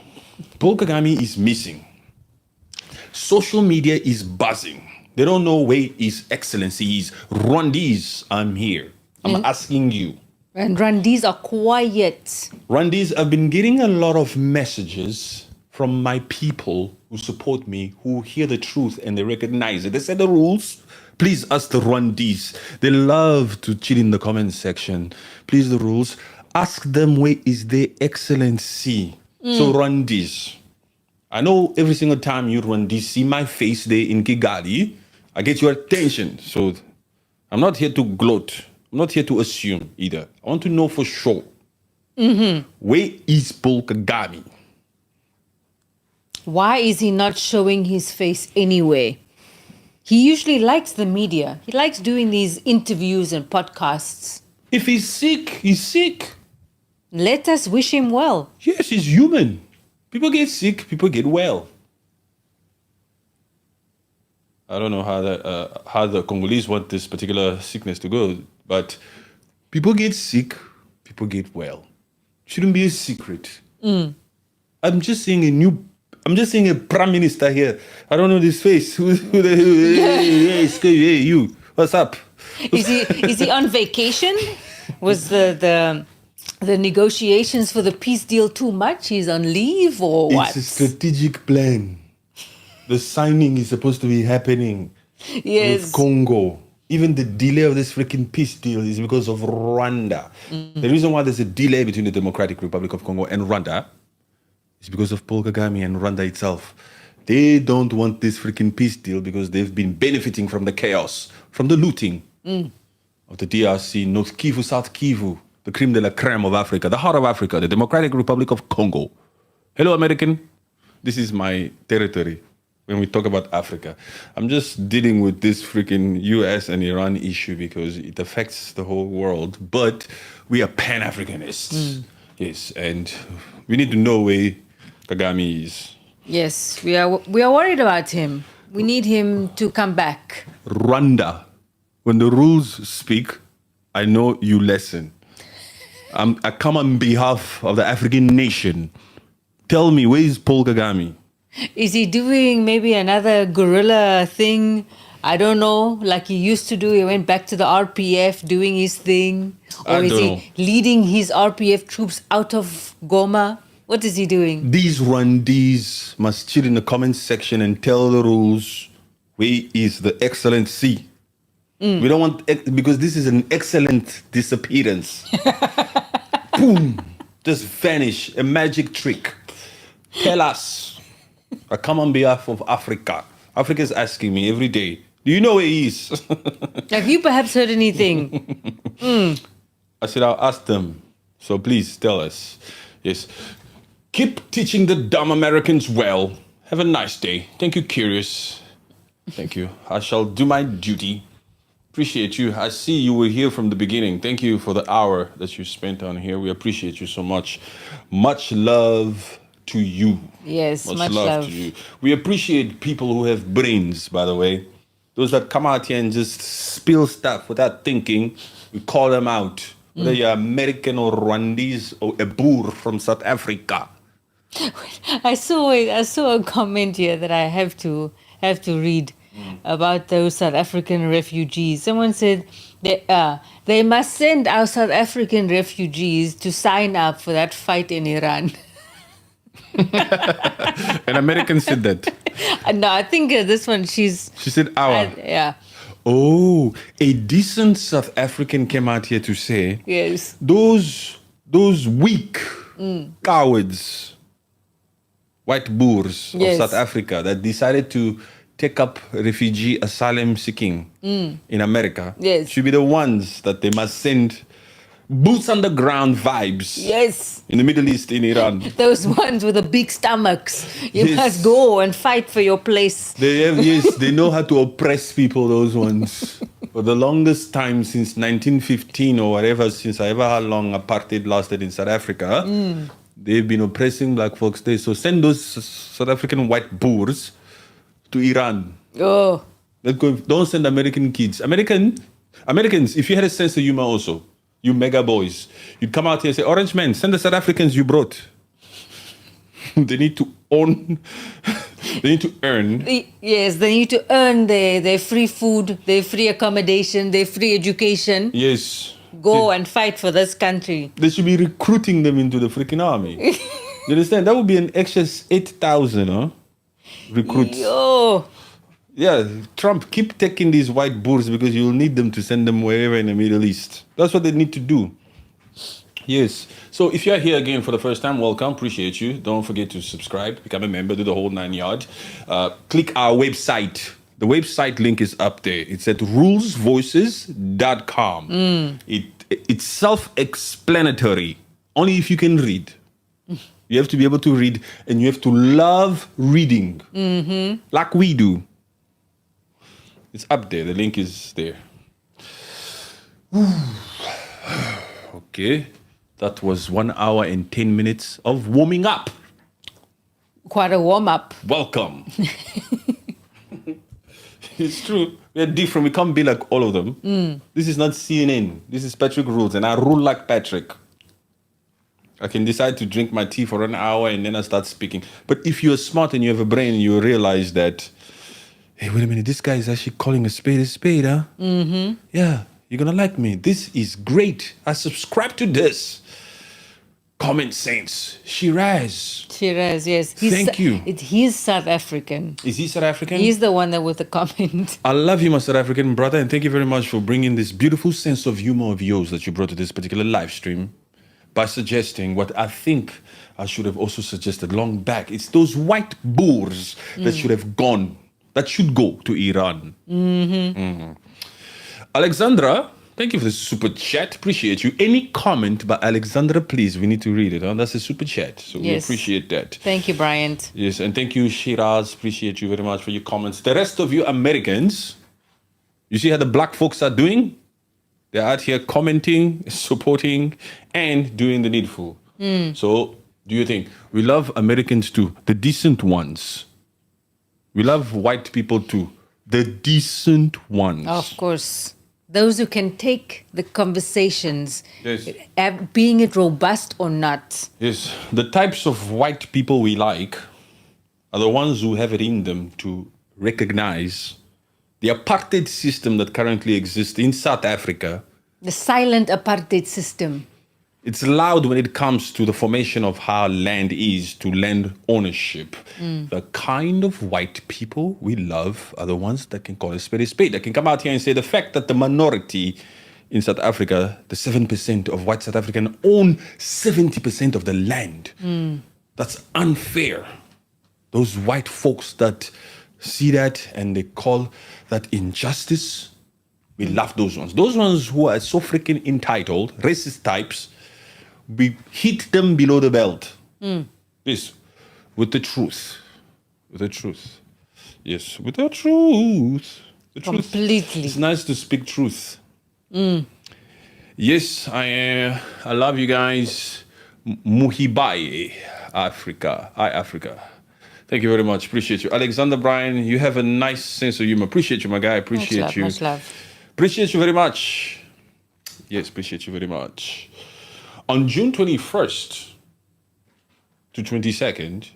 Paul Kagame is missing. Social media is buzzing. They don't know where His Excellency is. Rwandese, I'm here. I'm asking you. And Rwandese are quiet. Rwandese, I've been getting a lot of messages from my people who support me, who hear the truth and they recognize it. They said the rules. Please ask the Rwandese. They love to chill in the comment section. Please, the rules. Ask them where is their excellency. So Rwandese, I know every single time you Rwandese see my face there in Kigali, I get your attention. So I'm not here to gloat. I'm not here to assume either. I want to know for sure. Where is Paul Kagame? Why is he not showing his face anyway? He usually likes the media. He likes doing these interviews and podcasts. If he's sick, he's sick. Let us wish him well. Yes, he's human. People get sick, people get well. I don't know how the Congolese want this particular sickness to go, but people get sick, people get well. Shouldn't be a secret. I'm just seeing a prime minister here. I don't know this face. Hey, you. What's up? Is he on vacation? Was the negotiations for the peace deal too much? He's on leave or what? It's a strategic plan. The signing is supposed to be happening with Congo. Even the delay of this freaking peace deal is because of Rwanda. The reason why there's a delay between the Democratic Republic of Congo and Rwanda is because of Paul Kagame and Rwanda itself. They don't want this freaking peace deal because they've been benefiting from the chaos, from the looting of the DRC, North Kivu, South Kivu, the creme de la creme of Africa, the heart of Africa, the Democratic Republic of Congo. Hello, American. This is my territory when we talk about Africa. I'm just dealing with this freaking US and Iran issue because it affects the whole world. But we are Pan-Africanists. Yes, and we need to know where Kagame is. Yes, we are worried about him. We need him to come back. Rwanda, when the rules speak, I know you listen. I come on behalf of the African nation. Tell me, where is Paul Kagame? Is he doing maybe another guerrilla thing? I don't know, like he used to do. He went back to the RPF doing his thing. Or is he leading his RPF troops out of Goma? What is he doing? These Rwandese must chill in the comments section and tell the rules. Where is the excellency? We don't want, because this is an excellent disappearance. Boom, just vanish, a magic trick. Tell us. I come on behalf of Africa. Africa is asking me every day, do you know where he is? Have you perhaps heard anything? I said, I'll ask them. So please tell us. Yes. Keep teaching the dumb Americans well. Have a nice day. Thank you, Curious. Thank you. I shall do my duty. Appreciate you. I see you were here from the beginning. Thank you for the hour that you spent on here. We appreciate you so much. Much love to you. Yes, much love to you. We appreciate people who have brains, by the way. Those that come out here and just spill stuff without thinking, we call them out. Whether you're American or Rwandese or a Boer from South Africa. I saw a comment here that I have to read about those South African refugees. Someone said they must send our South African refugees to sign up for that fight in Iran. An American said that. No, I think this one she said our. Yeah. Oh, a decent South African came out here to say, yes, those weak cowards, white Boers of South Africa that decided to take up refugee asylum seeking in America should be the ones that they must send boots on the ground vibes. Yes. In the Middle East, in Iran. Those ones with the big stomachs. You must go and fight for your place. They know how to oppress people, those ones. For the longest time, since 1915 or whatever, since however how long apartheid lasted in South Africa, they've been oppressing black folks there. So send those South African white Boers to Iran. Don't send American kids. Americans, if you had a sense of humor also, You mega boys. You'd come out here and say, Orange man, send the South Africans you brought. They need to own, they need to earn. Yes, they need to earn their free food, their free accommodation, their free education. Yes. Go and fight for this country. They should be recruiting them into the freaking army. You understand? That would be an extra 8,000, huh? Recruits. Yo. Yeah, Trump, keep taking these white boors because you'll need them to send them wherever in the Middle East. That's what they need to do. Yes. So if you're here again for the first time, welcome. Appreciate you. Don't forget to subscribe, become a member, do the whole 9 yards. Click our website. The website link is up there. It's at rulesvoices.com. It's self-explanatory. Only if you can read. You have to be able to read, and you have to love reading. Like we do. It's up there. The link is there. Okay. That was 1 hour and 10 minutes of warming up. Quite a warm-up. Welcome. It's true. We're different. We can't be like all of them. This is not CNN. This is Patrick Rules, and I rule like Patrick. I can decide to drink my tea for an hour and then I start speaking. But if you're smart and you have a brain, you realize that, hey, wait a minute, this guy is actually calling a spade, huh? Yeah, you're going to like me. This is great. I subscribe to this. Common sense. Shiraz, yes. Thank you. He's South African. Is he South African? He's the one that with the comment. I love you, my South African brother, and thank you very much for bringing this beautiful sense of humor of yours that you brought to this particular live stream by suggesting what I think I should have also suggested long back. It's those white boors that should have gone, that should go to Iran. Alexandra, thank you for the super chat. Appreciate you. Any comment by Alexandra, please. We need to read it. Huh? That's a super chat. So we appreciate that. Thank you, Bryant. Yes, and thank you, Shiraz. Appreciate you very much for your comments. The rest of you Americans, you see how the black folks are doing? They're out here commenting, supporting, and doing the needful. So, do you think we love Americans too, the decent ones? We love white people too, the decent ones. Of course. Those who can take the conversations, Yes. being it robust or not. Yes, the types of white people we like are the ones who have it in them to recognize the apartheid system that currently exists in South Africa. The silent apartheid system. It's loud when it comes to the formation of how land is, to land ownership. The kind of white people we love are the ones that can call a spade. That can come out here and say the fact that the minority in South Africa, the 7% of white South Africans own 70% of the land. That's unfair. Those white folks that see that and they call that injustice, we love those ones. Those ones who are so freaking entitled, racist types, we hit them below the belt. Yes, with the truth. With the truth. Yes, with the truth. The truth. Completely. It's nice to speak truth. Yes, I love you guys. Muhibai, Africa. Hi, Africa. Thank you very much. Appreciate you. Alexander Bryan, you have a nice sense of humor. Appreciate you, my guy. Appreciate you. Much love. Appreciate you very much. Yes, appreciate you very much. On June 21st to 22nd,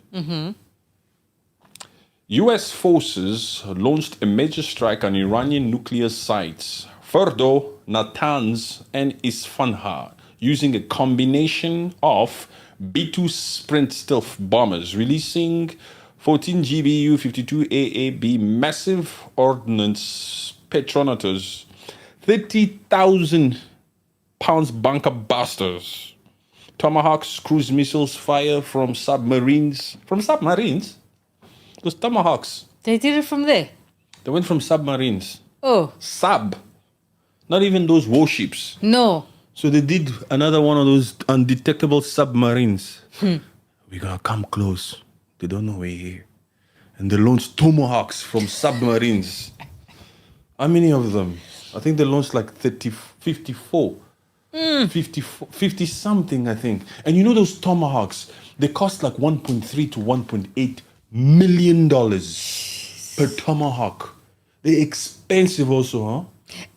U.S. forces launched a major strike on Iranian nuclear sites, Fordo, Natanz, and Isfahan, using a combination of B-2 Sprint stealth bombers, releasing 14 GBU 52 AAB massive ordnance Petronatos, 30,000 pounds bunker busters, Tomahawks cruise missiles fire from submarines. From submarines? Those Tomahawks. They did it from there. They went from submarines. Oh, Sub. Not even those warships. no. So they did another one of those undetectable submarines. We're gonna come close. They don't know we're here. And they launched Tomahawks from submarines. How many of them? I think they launched like 54. 50 something, I think. And you know those Tomahawks, they cost like 1.3 to 1.8 million dollars per Tomahawk. They're expensive also, huh?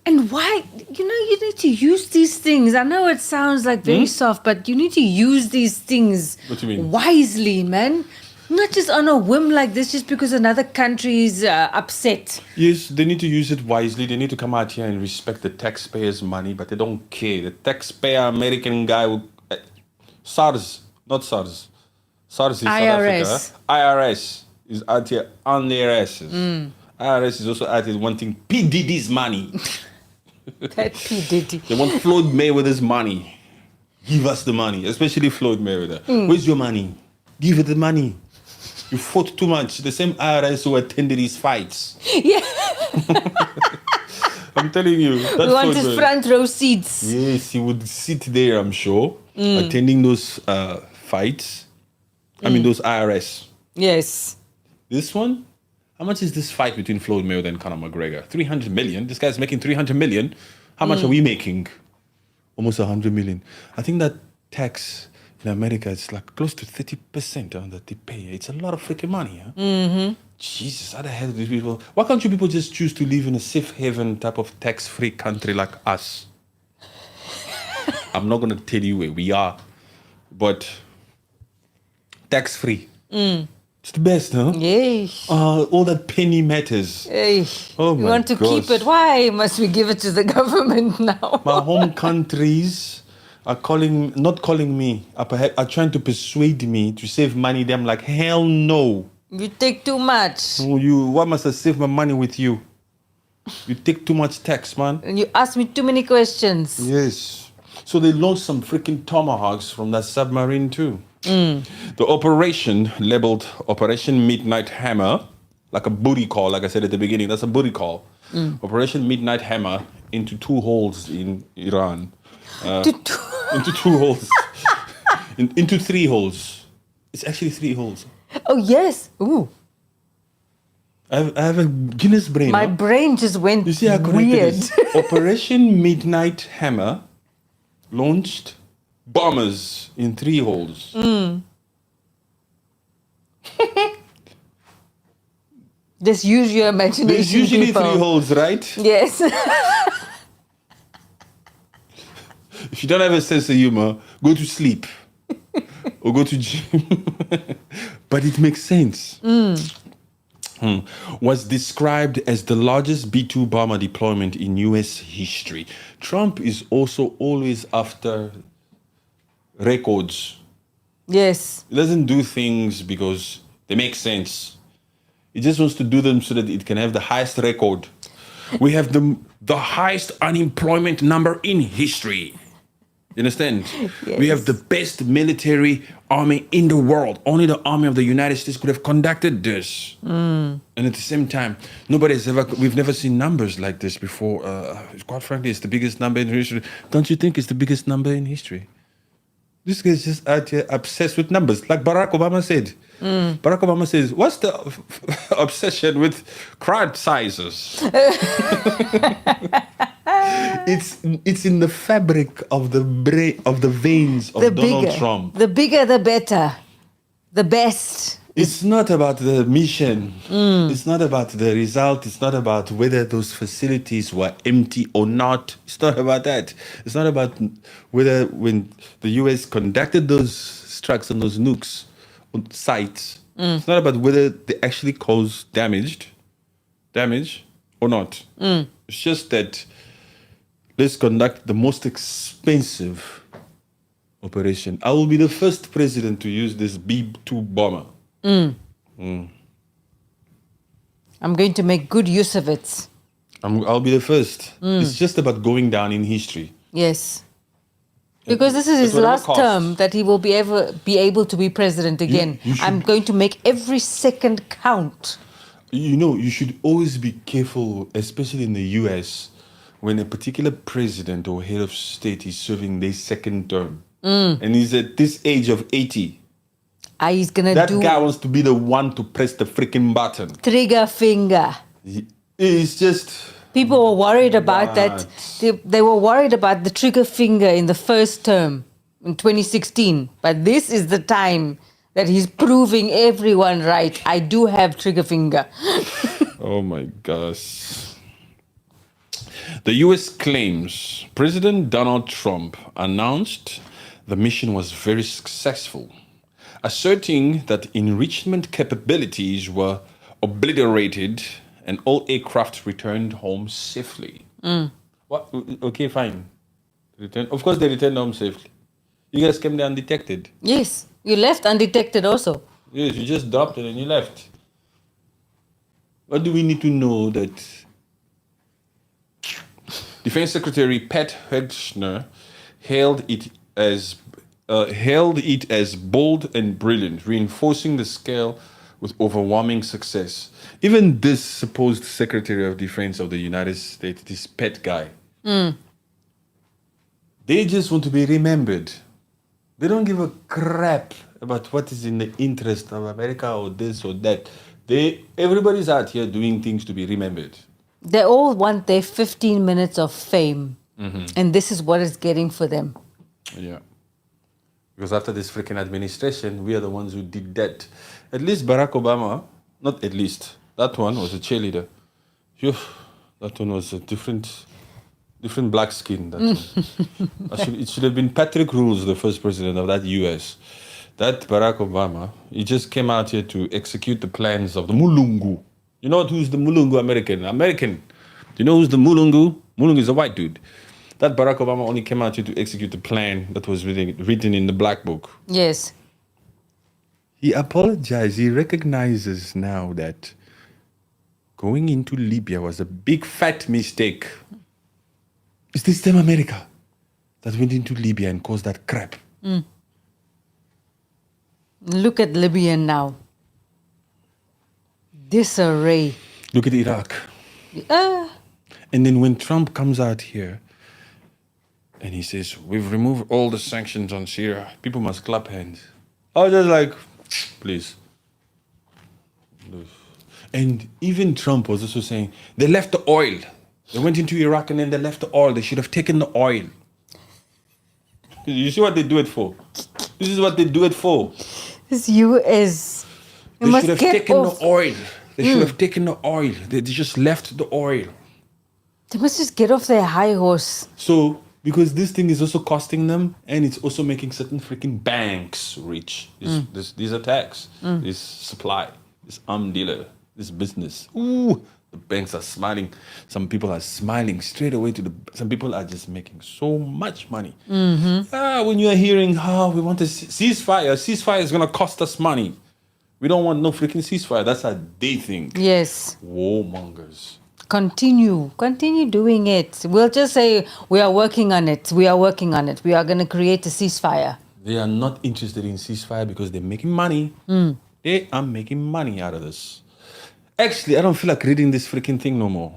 And why, you need to use these things. I know it sounds like very soft, but you need to use these things What do you mean? wisely, man. Not just on a whim like this, just because another country is upset. Yes, they need to use it wisely. They need to come out here and respect the taxpayers' money, but they don't care. The taxpayer American guy will... SARS, not SARS. SARS is IRS. South Africa. IRS is out here on their asses. IRS is also out here wanting P. Diddy's money. That P. Diddy. They want Floyd Mayweather's money. Give us the money, especially Floyd Mayweather. Where's your money? Give it the money. You fought too much. The same IRS who attended his fights. Yeah. I'm telling you. That We want Floyd his Mayweather- front row seats. Yes, he would sit there, I'm sure, attending those fights. I mean, those IRS. Yes. This one, how much is this fight between Floyd Mayweather and Conor McGregor? 300 million. This guy's making 300 million. How much are we making? Almost 100 million. I think that tax in America is like close to 30% on that they pay. It's a lot of freaking money. Huh? Mm-hmm. Jesus, how the hell do these people... Why can't you people just choose to live in a safe haven type of tax-free country like us? I'm not going to tell you where we are, but tax-free. It's the best, huh? Yay. All that penny matters. Hey. Oh We my want to keep gosh. it. Why must we give it to the government now? My home countries are not calling me, are trying to persuade me to save money. They're like, hell no. You take too much. Why must I save my money with you? You take too much tax, man. And you ask me too many questions. Yes. So they launched some freaking tomahawks from that submarine too. The operation, labeled Operation Midnight Hammer, like a booty call, like I said at the beginning, that's a booty call. Operation Midnight Hammer into 2 holes in Iran. Into 2 holes. into 3 holes. It's actually 3 holes. Oh, yes. Ooh. I have a Guinness brain. My huh? brain just went You see how correct weird. it is? Operation Midnight Hammer launched bombers in 3 holes. Just use your imagination. There's usually people. 3 holes, right? Yes. If you don't have a sense of humor, go to sleep or go to gym. But it makes sense. Was described as the largest B-2 bomber deployment in U.S. history. Trump is also always after records. Yes. He doesn't do things because they make sense. He just wants to do them so that it can have the highest record. We have the highest unemployment number in history. You understand? Yes. We have the best military army in the world. Only the army of the United States could have conducted this. And at the same time, we've never seen numbers like this before. Quite frankly, it's the biggest number in history. Don't you think it's the biggest number in history? This guy's just out here obsessed with numbers. Like Barack Obama said. Barack Obama says, what's the obsession with crowd sizes? It's in the fabric of the veins of Donald Trump. The bigger, the better. The best. It's not about the mission. It's not about the result. It's not about whether those facilities were empty or not. It's not about that. It's not about whether when the US conducted those strikes on those nukes on sites, it's not about whether they actually caused damage or not. It's just that let's conduct the most expensive operation. I will be the first president to use this B-2 bomber. I'm going to make good use of it. I'll be the first. It's just about going down in history. Yes. Because this is his whatever last costs. term that he will be able to be president again. you should- I'm going to make every second count. You know, you should always be careful, especially in the US, when a particular president or head of state is serving their second term. And he's at this age of 80. He's going to That do guy wants to be the one to press the freaking button. trigger finger. It's just... People were worried about that. They were worried about the trigger finger in the first term in 2016. But this is the time that he's proving everyone right. I do have trigger finger. Oh my gosh. The U.S. claims President Donald Trump announced the mission was very successful, asserting that enrichment capabilities were obliterated and all aircraft returned home safely. What? Okay, fine. Of course, they returned home safely. You guys came there undetected. Yes, you left undetected also. Yes, you just dropped it and you left. What do we need to know that Defense Secretary Pat Hegsner hailed it as bold and brilliant, reinforcing the scale with overwhelming success. Even this supposed Secretary of Defense of the United States, this pet guy, they just want to be remembered. They don't give a crap about what is in the interest of America or this or that. Everybody's out here doing things to be remembered. They all want their 15 minutes of fame. And this is what it's getting for them. Yeah. Because after this freaking administration, we are the ones who did that. At least Barack Obama, not at least, that one was a cheerleader. Phew, that one was a different black skin. That one. It should have been Patrick Rules, the first president of that U.S. That Barack Obama, he just came out here to execute the plans of the Mulungu. You know who's the Mulungu American? Do you know who's the Mulungu? Mulungu is a white dude. That Barack Obama only came out here to execute the plan that was written in the Black Book. Yes. He apologized. He recognizes now that going into Libya was a big fat mistake. It's this same America that went into Libya and caused that crap. Look at Libya now. Disarray. Look at Iraq. And then when Trump comes out here and he says, we've removed all the sanctions on Syria, people must clap hands. I was just like, please. And even Trump was also saying, they left the oil. They went into Iraq and then they left the oil. They should have taken the oil. You see what they do it for? This is what they do it for. This U.S. They should have taken the oil. They should have taken the oil. They just left the oil. They must just get off their high horse. So, because this thing is also costing them and it's also making certain freaking banks rich. These attacks, this supply, this arm dealer, this business. Ooh, the banks are smiling. Some people are smiling straight away some people are just making so much money. When you are hearing, we want a ceasefire is going to cost us money. We don't want no freaking ceasefire. That's how they think. Yes. Warmongers. Continue doing it. We'll just say, we are working on it. We are going to create a ceasefire. They are not interested in ceasefire because they're making money. They are making money out of this. Actually, I don't feel like reading this freaking thing no more.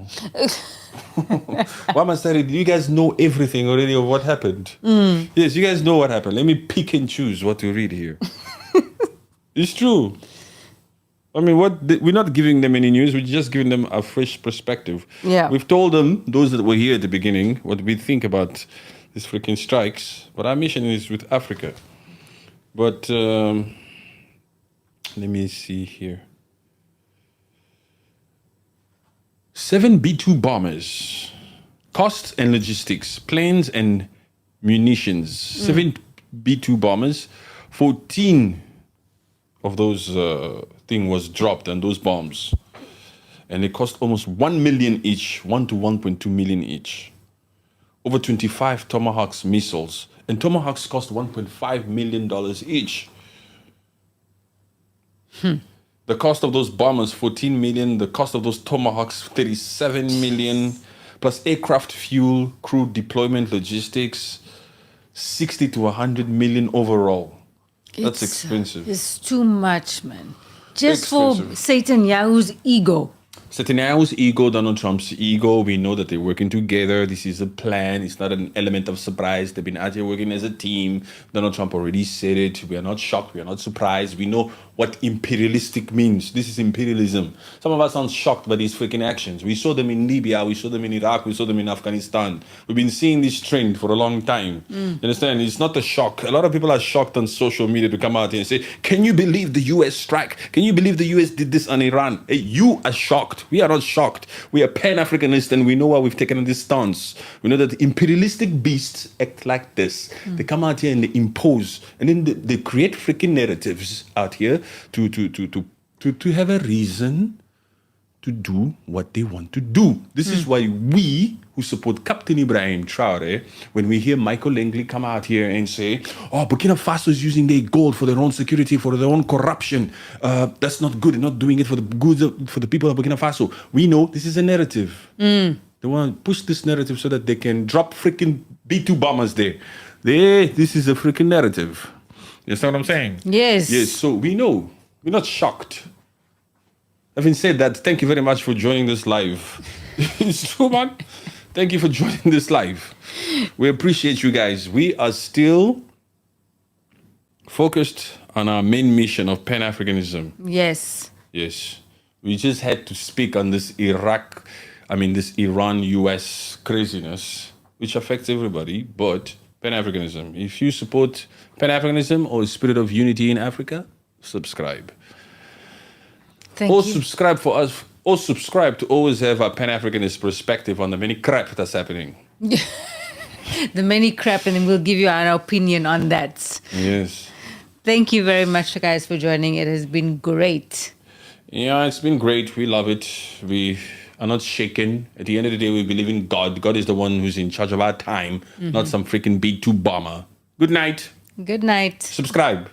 Why must I read? You guys know everything already of what happened. Yes, you guys know what happened. Let me pick and choose what to read here. It's true. I mean, we're not giving them any news. We're just giving them a fresh perspective. Yeah. We've told them, those that were here at the beginning, what we think about these freaking strikes. But our mission is with Africa. But let me see here. 7 B-2 bombers, costs and logistics, planes and munitions. 7 B-2 bombers, 14 of those thing was dropped and those bombs. And it cost almost 1 million each, 1 to 1.2 million each. Over 25 Tomahawks missiles. And Tomahawks cost $1.5 million each. The cost of those bombers, 14 million. The cost of those Tomahawks, 37 million. Plus aircraft fuel, crew deployment, logistics, 60 to 100 million overall. That's expensive. It's too much, man. Just for Netanyahu's ego. Netanyahu's ego, Donald Trump's ego. We know that they're working together. This is a plan. It's not an element of surprise. They've been out here working as a team. Donald Trump already said it. We are not shocked. We are not surprised. We know what imperialistic means. This is imperialism. Some of us aren't shocked by these freaking actions. We saw them in Libya. We saw them in Iraq. We saw them in Afghanistan. We've been seeing this trend for a long time. You understand? It's not a shock. A lot of people are shocked on social media to come out here and say, can you believe the U.S. strike? Can you believe the U.S. did this on Iran? Hey, you are shocked. shocked. We are not shocked. We are Pan-Africanists and we know why we've taken this stance. We know that imperialistic beasts act like this. They come out here and they impose, and then they create freaking narratives out here to have a reason to do what they want to do. This is why we who support Captain Ibrahim Traore, when we hear Michael Langley come out here and say, oh, Burkina Faso is using their gold for their own security, for their own corruption. That's not good. They're not doing it for the good for the people of Burkina Faso. We know this is a narrative. They want to push this narrative so that they can drop freaking B-2 bombers there. This is a freaking narrative. You understand what I'm saying? Yes. Yes, so we know. We're not shocked. Having said that, thank you very much for joining this live. It's true, man. Thank you for joining this live. We appreciate you guys. We are still focused on our main mission of Pan-Africanism. Yes. Yes. We just had to speak on this this Iran-US craziness, which affects everybody, but Pan-Africanism. If you support Pan-Africanism or spirit of unity in Africa, subscribe. Thank Or you. subscribe for us. Or subscribe to always have a Pan-Africanist perspective on the many crap that's happening. The many crap, and then we'll give you our opinion on that. Yes. Thank you very much, guys, for joining. It has been great. Yeah, it's been great. We love it. We are not shaken. At the end of the day, we believe in God. God is the one who's in charge of our time, not some freaking B-2 bomber. Good night. Good night. Subscribe.